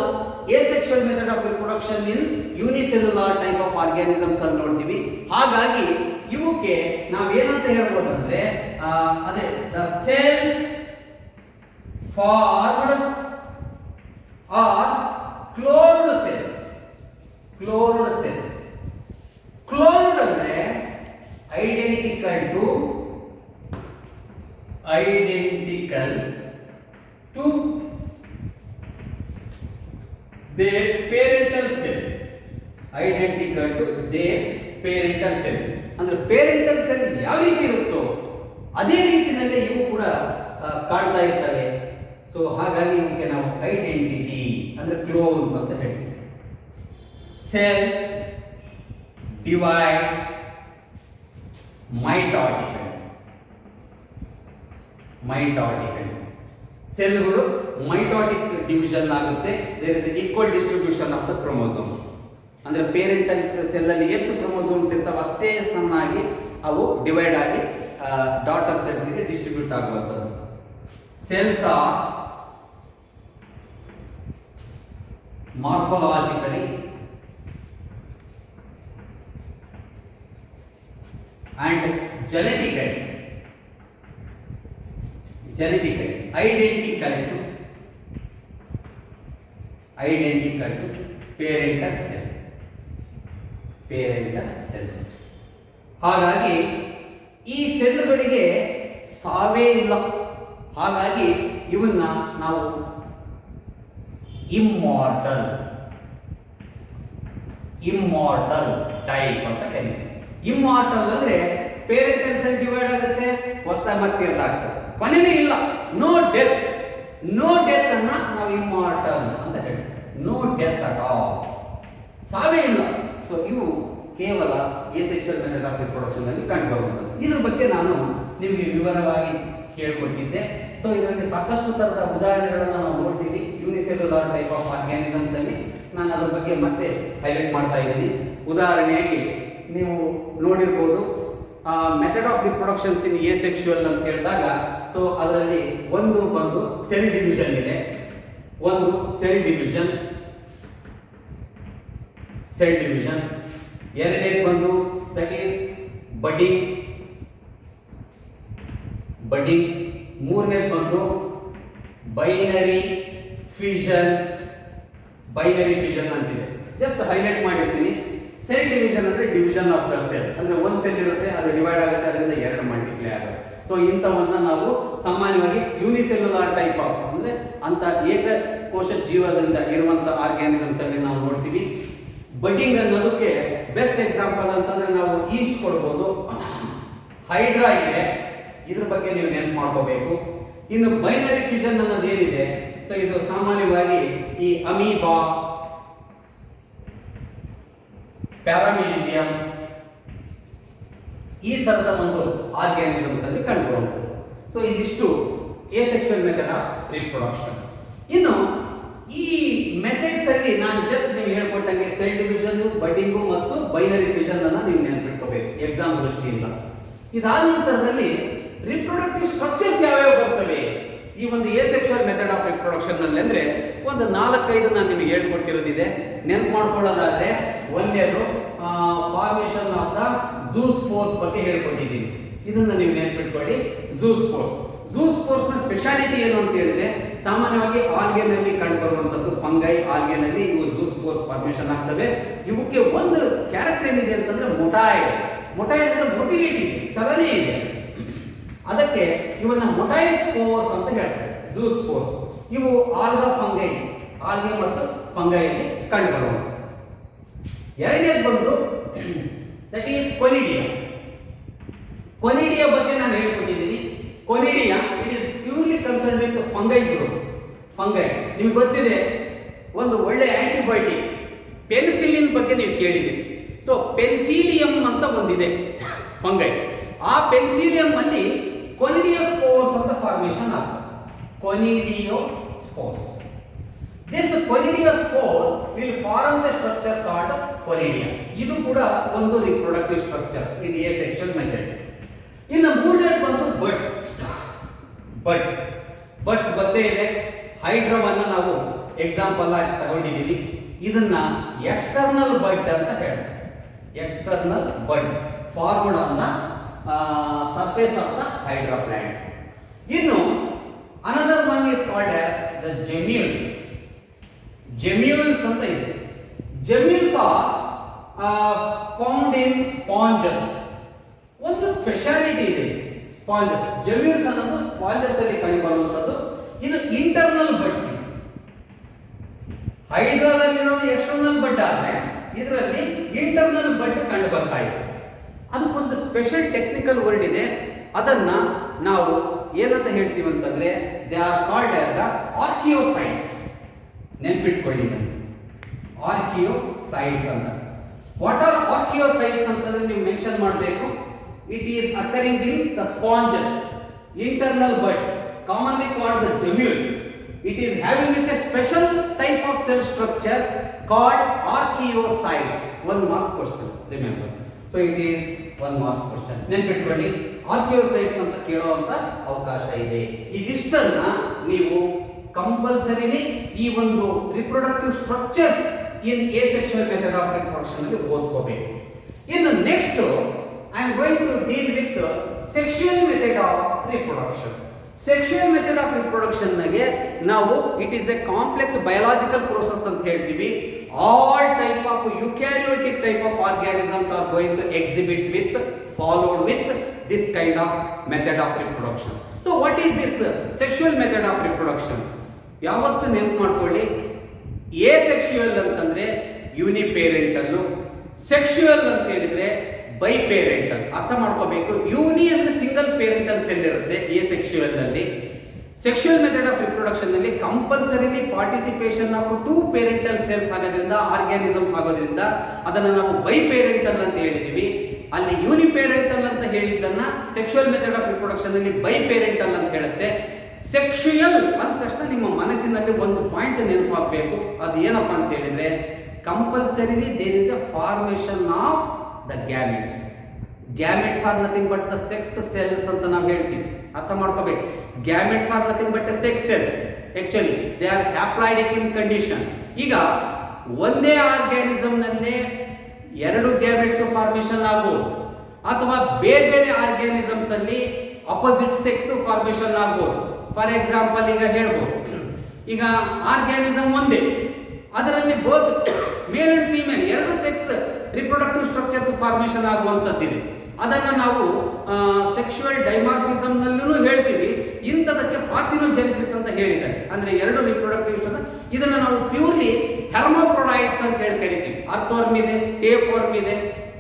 asexual method of reproduction in unicellular type of organisms ಅಲ್ಲಿ ನೋಡ್ತೀವಿ. ಹಾಗಾಗಿ ಇವಕ್ಕೆ ನಾವೇನಂತ ಹೇಳ್ಬೋದು ಅಂದ್ರೆ ಅದೇ the cells formed are cloned cells. Cloned ಅಂದ್ರೆ identical to their parental cell. ಅಂದ್ರೆ ಪೇರೆಂಟಲ್ ಸೆಲ್ ಯಾವ ರೀತಿ ಇರುತ್ತೋ ಅದೇ ರೀತಿಯಲ್ಲಿ ಇವು ಕೂಡ ಕಾಣ್ತಾ ಇರ್ತವೆ. ಸೊ ಹಾಗಾಗಿ ಇವಕ್ಕೆ ನಾವು ಐಡೆಂಟಿಟಿ ಅಂದ್ರೆ ಕ್ಲೋನ್ಸ್ ಅಂತ ಹೇಳ್ತೀವಿ. ಸೆಲ್ಸ್ ಡಿವೈಡ್ ಮೈಟಾಟಿಕಲ್ ಸೆಲ್ಗಳು ಮೈಟಾಟಿಕ್ ಡಿವಿಷನ್ ಆಗುತ್ತೆ. There is equal distribution of the chromosomes. ಅಂದ್ರೆ ಪೇರೆಂಟಲ್ ಸೆಲ್ ಅಲ್ಲಿ ಎಷ್ಟು ಕ್ರೋಮೋಸೋಮ್ಸ್ ಇರ್ತಾವೆ ಅಷ್ಟೇ ಸಮನಾಗಿ ಅವು ಡಿವೈಡ್ ಆಗಿ ಡಾಟರ್ ಸೆಲ್ಸ್ ಗೆ ಡಿಸ್ಟ್ರಿಬ್ಯೂಟ್ ಆಗುವಂಥದ್ದು. Cells are morphologically and genetically identical to parental cell. ಹಾಗಾಗಿ ಈ ಸೆಲ್ಗಳಿಗೆ ಸಾವೇ ಇಲ್ಲ. ಹಾಗಾಗಿ ಇವನ್ನ ನಾವು ಇಮ್ಮಾರ್ಟಲ್ ಟೈಪ್ ಅಂತ ಕರೀತೀವಿ. ಇಮ್ಮಾರ್ಟಲ್ ಅಂದ್ರೆ ಪೇರೆಂಟಲ್ ಸೆಲ್ ಡಿವೈಡ್ ಆಗುತ್ತೆ, ಹೊಸ ಮತ್ತೆ ಇರಲಾಗ್ತದೆ, ಕೊನೆನೇ ಇಲ್ಲ. ನೋ ಡೆತ್, ನೋ ಡೆತ್ ಅನ್ನ ನಾವು ಇಮ್ಮಾರ್ಟಲ್ ಅಂತ ಹೇಳ್ತೀವಿ. ನೋ ಡೆತ್ ಅಟ್ ಆಲ್, ಸಾವೇ ಇಲ್ಲ. ಸೊ ಇವು ಕೇವಲ ಎಸೆಕ್ಷುಯಲ್ ಮೆಥಡ್ ಆಫ್ ರಿಪ್ರೊಡಕ್ಷನ್ ಅಲ್ಲಿ ಕಂಡುಬರುವಂಥದ್ದು. ಇದ್ರ ಬಗ್ಗೆ ನಾನು ನಿಮಗೆ ವಿವರವಾಗಿ ಹೇಳ್ಕೊಟ್ಟಿದ್ದೆ. ಸೊ ಇದರಲ್ಲಿ ಸಾಕಷ್ಟು ತರದ ಉದಾಹರಣೆಗಳನ್ನು ನಾವು ನೋಡ್ತೀವಿ. ಯೂನಿಸೆಲ್ಯುಲಾರ್ ಟೈಪ್ ಆಫ್ ಆರ್ಗ್ಯಾನಿಸಮ್ಸ್ ಅಲ್ಲಿ ನಾನು ಅದ್ರ ಬಗ್ಗೆ ಮತ್ತೆ ಹೈಲೈಟ್ ಮಾಡ್ತಾ ಇದ್ದೀನಿ. ಉದಾಹರಣೆಯಾಗಿ ನೀವು ನೋಡಿರ್ಬೋದು ಮೆಥಡ್ ಆಫ್ ರಿಪ್ರೊಡಕ್ಷನ್ಸ್ ಇನ್ ಎಸೆಕ್ಷುಯಲ್ ಅಂತ ಹೇಳಿದಾಗ, ಸೊ ಅದರಲ್ಲಿ ಒಂದು ಬಂದು ಸೆಲ್ ಡಿವಿಷನ್ ಇದೆ, ಒಂದು ಸೆಲ್ ಡಿವಿಷನ್, ಎರಡನೇದು ಬಂದು ದಟ್ ಈಸ್ ಬಡ್ಡಿಂಗ್, ಮೂರನೇದು ಬಂದು ಬೈನರಿ ಫಿಷನ್ ಅಂತಿದೆ. ಜಸ್ಟ್ ಹೈಲೈಟ್ ಮಾಡಿರ್ತೀನಿ. ಸೆಲ್ ಡಿವಿಷನ್ ಅಂದ್ರೆ ಡಿವಿಷನ್ ಆಫ್ ದ ಸೆಲ್, ಅಂದ್ರೆ ಒಂದು ಸೆಲ್ ಇರುತ್ತೆ, ಅದು ಡಿವೈಡ್ ಆಗುತ್ತೆ, ಅದರಿಂದ ಎರಡು ಮಲ್ಟಿಪ್ಲೈ ಆಗುತ್ತೆ. ಸೊ ಇಂಥವನ್ನ ನಾವು ಸಾಮಾನ್ಯವಾಗಿ ಯೂನಿಸೆಲ್ಯುಲಾರ್ ಟೈಪ್ ಆಫ್ ಅಂದ್ರೆ ಅಂತ ಏಕಕೋಶ ಜೀವದಿಂದ ಇರುವಂತ ಆರ್ಗ್ಯಾನಿಸಮ್ಸ್ ಅಲ್ಲಿ ನಾವು ನೋಡ್ತೀವಿ. ಬಡ್ಡಿಂಗ್ ಅನ್ನೋದಕ್ಕೆ ಬೆಸ್ಟ್ ಎಕ್ಸಾಂಪಲ್ ಅಂತಂದ್ರೆ ನಾವು ಈಸ್ಟ್ ಕೊಡ್ಬೋದು. ಹೈಡ್ರಾ ಇದೆ, ಇದ್ರ ಬಗ್ಗೆ ನೀವು ನೆನಪು ಮಾಡ್ಕೋಬೇಕು. ಇನ್ನು ಬೈನರಿ ಫಿಷನ್ ಅನ್ನೋದು ಏನಿದೆ, ಸೊ ಇದು ಸಾಮಾನ್ಯವಾಗಿ ಈ ಅಮೀಬಾ, ಪ್ಯಾರಾಮೀಸಿಯಂ ಈ ತರದ ಒಂದು ಆರ್ಗ್ಯಾನಿಸಮ್ಸ್ ಅಲ್ಲಿ ಕಂಡುಬರುತ್ತದೆ. ಸೊ ಇದಿಷ್ಟು ಎಸೆಕ್ಷುಯಲ್ ಮೆಥಡ್ ಆಫ್ ರಿಪ್ರೊಡಕ್ಷನ್. ಇನ್ನು ಈ ಮೆಥಡ್ಸ್ ಅಲ್ಲಿ ನಾನು ಜಸ್ಟ್ ನೀವು ಹೇಳ್ಕೊಟ್ಟಂಗೆ ಸೆಲ್ ಡಿವಿಷನ್, ಬಡ್ಡಿಂಗು ಮತ್ತು ಬೈನರಿ ಫಿಷನ್ ಅನ್ನ ನೀವು ನೆನಪಿಟ್ಕೋಬೇಕು ಎಕ್ಸಾಮ್ ದೃಷ್ಟಿಯಿಂದ. ಇದಾದ ನಂತರದಲ್ಲಿ ರಿಪ್ರೊಡಕ್ಟಿವ್ ಸ್ಟ್ರಕ್ಚರ್ಸ್ ಯಾವ್ಯಾವ ಬರ್ತವೆ ಈ ಒಂದು ಎಸೆಕ್ಷುಯಲ್ ಮೆಥಡ್ ಆಫ್ ರಿಪ್ರೊಡಕ್ಷನ್ ನಲ್ಲಿ ಅಂದ್ರೆ ಒಂದು 4-5 ನಾನು ನಿಮಗೆ ಹೇಳ್ಕೊಟ್ಟಿರೋದಿದೆ. ನೆನಪು ಮಾಡ್ಕೊಳ್ಳೋದಾದ್ರೆ ಒಂದೇದು ಫಾರ್ಮೇಶನ್ ಆಫ್ ದ ಝೂಸ್ಪೋರ್ಸ್ ಬಗ್ಗೆ ಹೇಳ್ಕೊಟ್ಟಿದ್ದೀನಿ. ಇದನ್ನ ನೀವು ನೆನಪಿಟ್ಕೊಳ್ಳಿ. ಝೂಸ್ಪೋರ್ಸ್ ನ ಸ್ಪೆಷಾಲಿಟಿ ಏನು ಅಂತ ಹೇಳಿದ್ರೆ, ಸಾಮಾನ್ಯವಾಗಿ ಆಲ್ಗೆನಲ್ಲಿ ಕಂಡು ಬರುವಂತದ್ದು ಫಂಗೈ. ಆಲ್ಗೆನಲ್ಲಿ ಇವು ಝೂಸ್ಪೋರ್ಸ್ ಫಾರ್ಮೇಶನ್ ಆಗ್ತವೆ. ಇವಕ್ಕೆ ಒಂದು ಕ್ಯಾರೆಕ್ಟರ್ ಏನಿದೆ ಅಂತಂದ್ರೆ ಮೊಟೈಲ್ ಅಂದ್ರೆ ಮೊಟಿಲಿಟಿ, ಚಲನೆ ಇದೆ. ಅದಕ್ಕೆ ಇವನ್ನ ಮೊಟೈಲ್ ಸ್ಪೋರ್ಸ್ ಅಂತ ಹೇಳ್ತಾರೆ, ಝೂಸ್ಪೋರ್ಸ್. ಇವು ಆಲ್ಗಾ ಫಂಗೈ, ಆಲ್ಗೆ ಮತ್ತು ಫಂಗೈಯಲ್ಲಿ ಕಂಡು ಬರುವಂತ. ಎರಡನೇದು ಬಂದು ದಟ್ ಈಸ್ ಕೊನಿಡಿಯಾ ಬಗ್ಗೆ ನಾನು ಹೇಳ್ಕೊಟ್ಟಿದ್ದೀನಿ. Conidia it is purely concern with fungi group. Fungi ನಿಮ್ಗೆ ಗೊತ್ತಿದೆ, ಒಂದು ಒಳ್ಳೆ ಆಂಟಿಬಯೋಟಿಕ್ ಪೆನ್ಸಿಲಿನ್ ಬಗ್ಗೆ ನೀವು ಕೇಳಿದ್ದೀರಿ. ಸೊ ಪೆನ್ಸಿಲಿಯಂ ಅಂತ ಒಂದಿದೆ ಫಂಗೈ. ಆ ಪೆನ್ಸಿಲಿಯಂ ಅಲ್ಲಿ ಕೊನಿಡಿಯೋಸ್ಪೋರ್ಸ್ ಅಂತ ಫಾರ್ಮೇಶನ್ ಆಗ್ತದೆ. ಕೊನಿಡಿಯೋಸ್ಪೋರ್ಸ್. This conidiospore will form a structure called conidia. ಇದು ಕೂಡ ಒಂದು ರಿಪ್ರೊಡಕ್ಟಿವ್ ಸ್ಟ್ರಕ್ಚರ್ ಇನ್ ಎಸೆಕ್ಷುಯಲ್ ಮೆಥಡ್. ಇನ್ನು ಮೂರನೇದು ಬಂದು ಬಡ್ಸ್ ಗೊತ್ತೇ ಇದೆ. ಹೈಡ್ರಾವನ್ನ ನಾವು ಎಕ್ಸಾಂಪಲ್ ಆಗಿ ತಗೊಂಡಿದ್ದೀವಿ. ಇದನ್ನ ಎಕ್ಸ್ಟರ್ನಲ್ ಬಡ್ ಅಂತ ಹೇಳ್ತಾರೆ. External bud formed on the surface of the hydra plant. ಇನ್ನು another one is called as the gemmules ಅಂತ ಇದೆ. Gemmules are found in sponges. ಒಂದು ಸ್ಪೆಷಾಲಿಟಿ ಇದೆ ಸ್ಪಾಂಜಸ್. ಜೆಮ್ಯೂಲ್ಸ್ ಅನ್ನೋದು ಸ್ಪಾಂಜಸ್ ಅಲ್ಲಿ ಕಂಡು ಬರುವಂತದ್ದು. ಇದು ಇಂಟರ್ನಲ್ ಬಡ್ಸ್. ಹೈಡ್ರಾದಲ್ಲಿರೋದು ಎಕ್ಸ್ಟರ್ನಲ್ ಬಡ್ ಆದ್ರೆ ಇದರಲ್ಲಿ ಇಂಟರ್ನಲ್ ಬಡ್ ಕಂಡು ಬರ್ತಾ ಇದೆ. ಅದಕ್ಕೊಂದು ಸ್ಪೆಷಲ್ ಟೆಕ್ನಿಕಲ್ ವರ್ಡ್ ಇದೆ. ಅದನ್ನ ನಾವು ಏನಂತ ಹೇಳ್ತೀವಿ ಅಂತಂದ್ರೆ they are called as the archaeocytes. ನೆನ್ಪಿಟ್ಕೊಳ್ಳಿ, ಆರ್ಕಿಯೋಸೈಟ್ಸ್ ಅಂತ. ವಾಟ್ ಆರ್ ಆರ್ಕಿಯೋಸೈಟ್ಸ್ ಅಂತಂದ್ರೆ ನೀವು ಮೆನ್ಷನ್ ಮಾಡಬೇಕು. It is occurring in the sponges, internal bud, commonly called the gemmules. It is having with a special type of cell structure called archaeocytes. One mass question, remember. So it is one mass question. ನೆನಪಿಟ್ಕೊಳ್ಳಿ, archaeocytes ಅಂತ ಕೇಳುವಂತ ಅವಕಾಶ ಇದೆ. ಇದಿಷ್ಟನ್ನ ನೀವು compulsorily ಈ ಒಂದು reproductive structures in asexual method of reproduction ಅಲ್ಲಿ ಓದ್ಕೋಬೇಕು. ಇನ್ನು next I am going to deal with sexual method of reproduction. Sexual method of reproduction ನಾಗೆ ನಾವು it is a complex biological process ಅಂತ ಹೇಳ್ತೀವಿ. All type of eukaryotic type of organisms are going to exhibit with followed with this kind of method of reproduction. So what is this sexual method of reproduction? ಯಾವತ್ತು ನೆನಪು ಮಾಡ್ಕೊಳ್ಳಿ, ಎಸೆಕ್ಷುಯಲ್ ಅಂತಂದ್ರೆ ಯೂನಿಪೇರೆಂಟಲ್, sexual ಅಂತ ಹೇಳಿದ್ರೆ ಬೈಪೇರೆಂಟಲ್. ಅರ್ಥ ಮಾಡ್ಕೋಬೇಕು. ಯೂನಿ ಅಂದ್ರೆ ಸಿಂಗಲ್ ಪೇರೆಂಟಲ್ ಸೆಲ್ ಇರುತ್ತೆ ಎಸೆಕ್ಷುಯಲ್ ನಲ್ಲಿ. ಸೆಕ್ಷುವಲ್ ಮೆಥಡ್ ಆಫ್ ರಿಪ್ರೊಡಕ್ಷನ್ ನಲ್ಲಿ compulsorily participation of 2 parental cells ಆಗೋದ್ರಿಂದ ಆರ್ಗ್ಯಾನಿಸಮ್ಸ್ ಆಗೋದ್ರಿಂದ ಅದನ್ನು ನಾವು ಬೈ ಪೇರೆಂಟಲ್ ಅಂತ ಹೇಳಿದೀವಿ. ಅಲ್ಲಿ ಯೂನಿಪೇರೆಂಟಲ್ ಅಂತ ಹೇಳಿದ್ದನ್ನ ಸೆಕ್ಷುವಲ್ ಮೆಥಡ್ ಆಫ್ ರಿಪ್ರೊಡಕ್ಷನ್ ಅಲ್ಲಿ ಬೈ ಪೇರೆಂಟಲ್ ಅಂತ ಹೇಳುತ್ತೆ. ಸೆಕ್ಷುಯಲ್ ಅಂದ ತಕ್ಷಣ ನಿಮ್ಮ ಮನಸ್ಸಿನಲ್ಲಿ ಒಂದು ಪಾಯಿಂಟ್ ನೆನಪಾಗಬೇಕು. ಅದು ಏನಪ್ಪಾ ಅಂತ ಹೇಳಿದ್ರೆ compulsorily there is a formation of the gametes. Gametes are nothing but the sex cells ಅಂತ ನಾವು ಹೇಳ್ತೀವಿ, ಅರ್ಥ ಮಾಡ್ಕೋಬೇಕು. Gametes are nothing but the sex cells, actually they are haploidic in condition. ಈಗ ಒಂದೇ ಆರ್ಗ್ಯಾನಿಸಮ್ ನಲ್ಲೇ 2 ಗ್ಯಾಮೆಟ್ಸ್ ಫಾರ್ಮೇಶನ್ ಆಗ್ಬೋದು, ಅಥವಾ ಬೇರೆ ಬೇರೆ ಆರ್ಗ್ಯಾನಿಸಮ್ಸ್ ಅಲ್ಲಿ ಅಪೋಸಿಟ್ ಸೆಕ್ಸ್ ಫಾರ್ಮೇಶನ್ ಆಗ್ಬೋದು. ಫಾರ್ ಎಕ್ಸಾಂಪಲ್ ಈಗ ಹೇಳ್ಬೋದು, ಈಗ ಆರ್ಗ್ಯಾನಿಸಮ್ ಒಂದೇ, ಅದರಲ್ಲಿ both male and female 2 sex reproductive structures formation ಆಗುವಂಥದ್ದಿದೆ. ಅದನ್ನು ನಾವು ಸೆಕ್ಷುವಲ್ ಡೈಮಾರ್ಫಿಸಮ್ ನಲ್ಲೂ ಹೇಳ್ತೀವಿ. ಇಂಥದಕ್ಕೆ ಪಾರ್ಥಿನೋಜೆನಿಸಿಸ್ ಅಂತ ಹೇಳಿದ್ದಾರೆ, ಅಂದ್ರೆ 2 ರಿಪ್ರೊಡಕ್ಟಿವ್ ಸ್ಟ್ರಕ್ಚರ್. ಇದನ್ನು ನಾವು ಪ್ಯೂರ್ಲಿ ಹೆರ್ಮೋಫ್ರೊಡೈಟ್ಸ್ ಅಂತ ಹೇಳಿ ಕರಿತೀವಿ. ಅರ್ಥವರ್ಮ್ ಇದೆ, ಟೇಪ್ ವರ್ಮ್ ಇದೆ,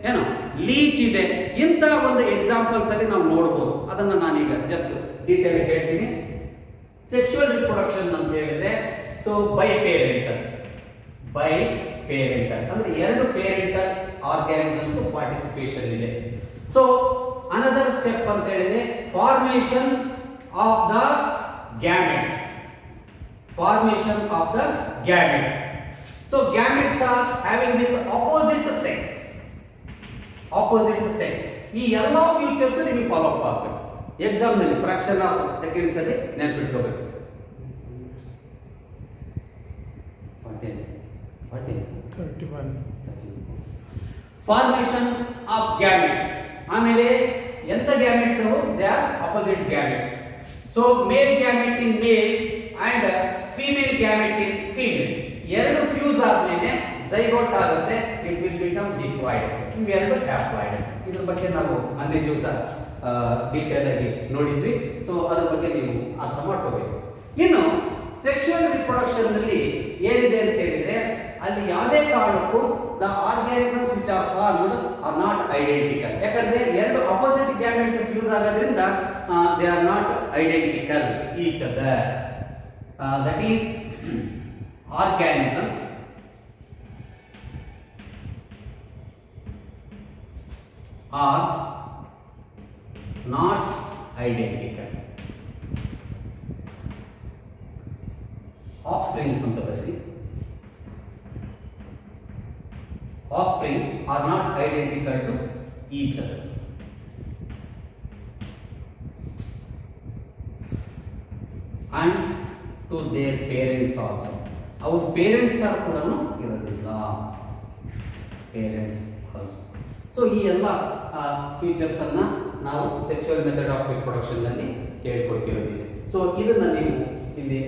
ಏನು ಲೀಚ್ ಇದೆ. ಇಂಥ ಒಂದು ಎಕ್ಸಾಂಪಲ್ಸ್ ಅಲ್ಲಿ ನಾವು ನೋಡ್ಬೋದು. ಅದನ್ನು ನಾನೀಗ ಜಸ್ಟ್ ಡೀಟೇಲ್ ಹೇಳ್ತೀನಿ. ಸೆಕ್ಷುವಲ್ ರಿಪ್ರೊಡಕ್ಷನ್ ಅಂತ ಹೇಳಿದ್ರೆ ಸೊ ಬೈ ಪೇರೆಂಟಲ್ ಅಂದ್ರೆ 2 ಪೇರೆಂಟಲ್ ಆರ್ಗ್ಯಾನಿಸಮ್ಸ್ ಪಾರ್ಟಿಸಿಪೇಷನ್ ಇದೆ. ಸೊ ಅನದರ್ ಸ್ಟೆಪ್ ಅಂತ ಹೇಳಿದ್ರೆ formation of the gametes. So gametes are having with opposite sex. ಈ ಎಲ್ಲ ಫ್ಯೂಚರ್ಸ್ ನಿಮಗೆ ಫಾಲೋ ಅಪ್ ಆಗಬೇಕು. ಎಕ್ಸಾಮ್ ನಲ್ಲಿ ಫ್ರಾಕ್ಷನ್ ಆಫ್ ಸೆಕೆಂಡ್ಸ್ ಅಲ್ಲಿ ನೆನಪಿಟ್ಕೋಬೇಕು. Formation of gametes. ಆಮೇಲೆ ಎಂತ ಗ್ಯಾಮೆಟ್ಸ್ ಅವು? They are opposite gametes. So male gamete in male and female gamete in female. 2 fuse ಆದ್ಮೇಲೆ ಝೈಗೋಟ್ ಆಗುತ್ತೆ, ಇಟ್ ವಿಲ್ ಬಿಕಮ್ ಡಿಪ್ಲಾಯ್ಡ್. ಇವೆರಡು ಹ್ಯಾಪ್ಲಾಯ್ಡ್. ಇದ್ರ ಬಗ್ಗೆ ನಾವು ಅಂದೇ ದಿವಸ ಡೀಟೇಲ್ ಆಗಿ ನೋಡಿದ್ವಿ. ಸೊ ಅದ್ರ ಬಗ್ಗೆ ನೀವು ಅರ್ಥ ಮಾಡ್ಕೋಬೇಕು. ಇನ್ನು ಸೆಕ್ಷುವಲ್ ರಿಪ್ರೊಡಕ್ಷನ್ ನಲ್ಲಿ ಏನಿದೆ ಅಂತ ಹೇಳಿದ್ರೆ ಅಲ್ಲಿ ಯಾವುದೇ ಕಾರಣಕ್ಕೂ the organisms which are formed are not identical. ಯಾಕಂದ್ರೆ 2 ಅಪೋಸಿಟ್ ಗ್ಯಾಮೆಟ್ಸ್ ಫ್ಯೂಸ್ ಆಗೋದ್ರಿಂದ they are not identical each other. That is organisms are not identical. Offsprings ಅಂತ ಬರೀ. Offsprings are not identical to each other. And to their parents also. Our parents ತರ ಕೂಡ ಇರೋದಿಲ್ಲ. Parents also. So ಈ ಎಲ್ಲ features ಅನ್ನ ನಾವು sexual method of reproduction ನಲ್ಲಿ ಹೇಳ್ಕೊಟ್ಟಿರೋದಿದೆ. ಸೊ ಇದನ್ನ ನೀವು ಇಲ್ಲಿ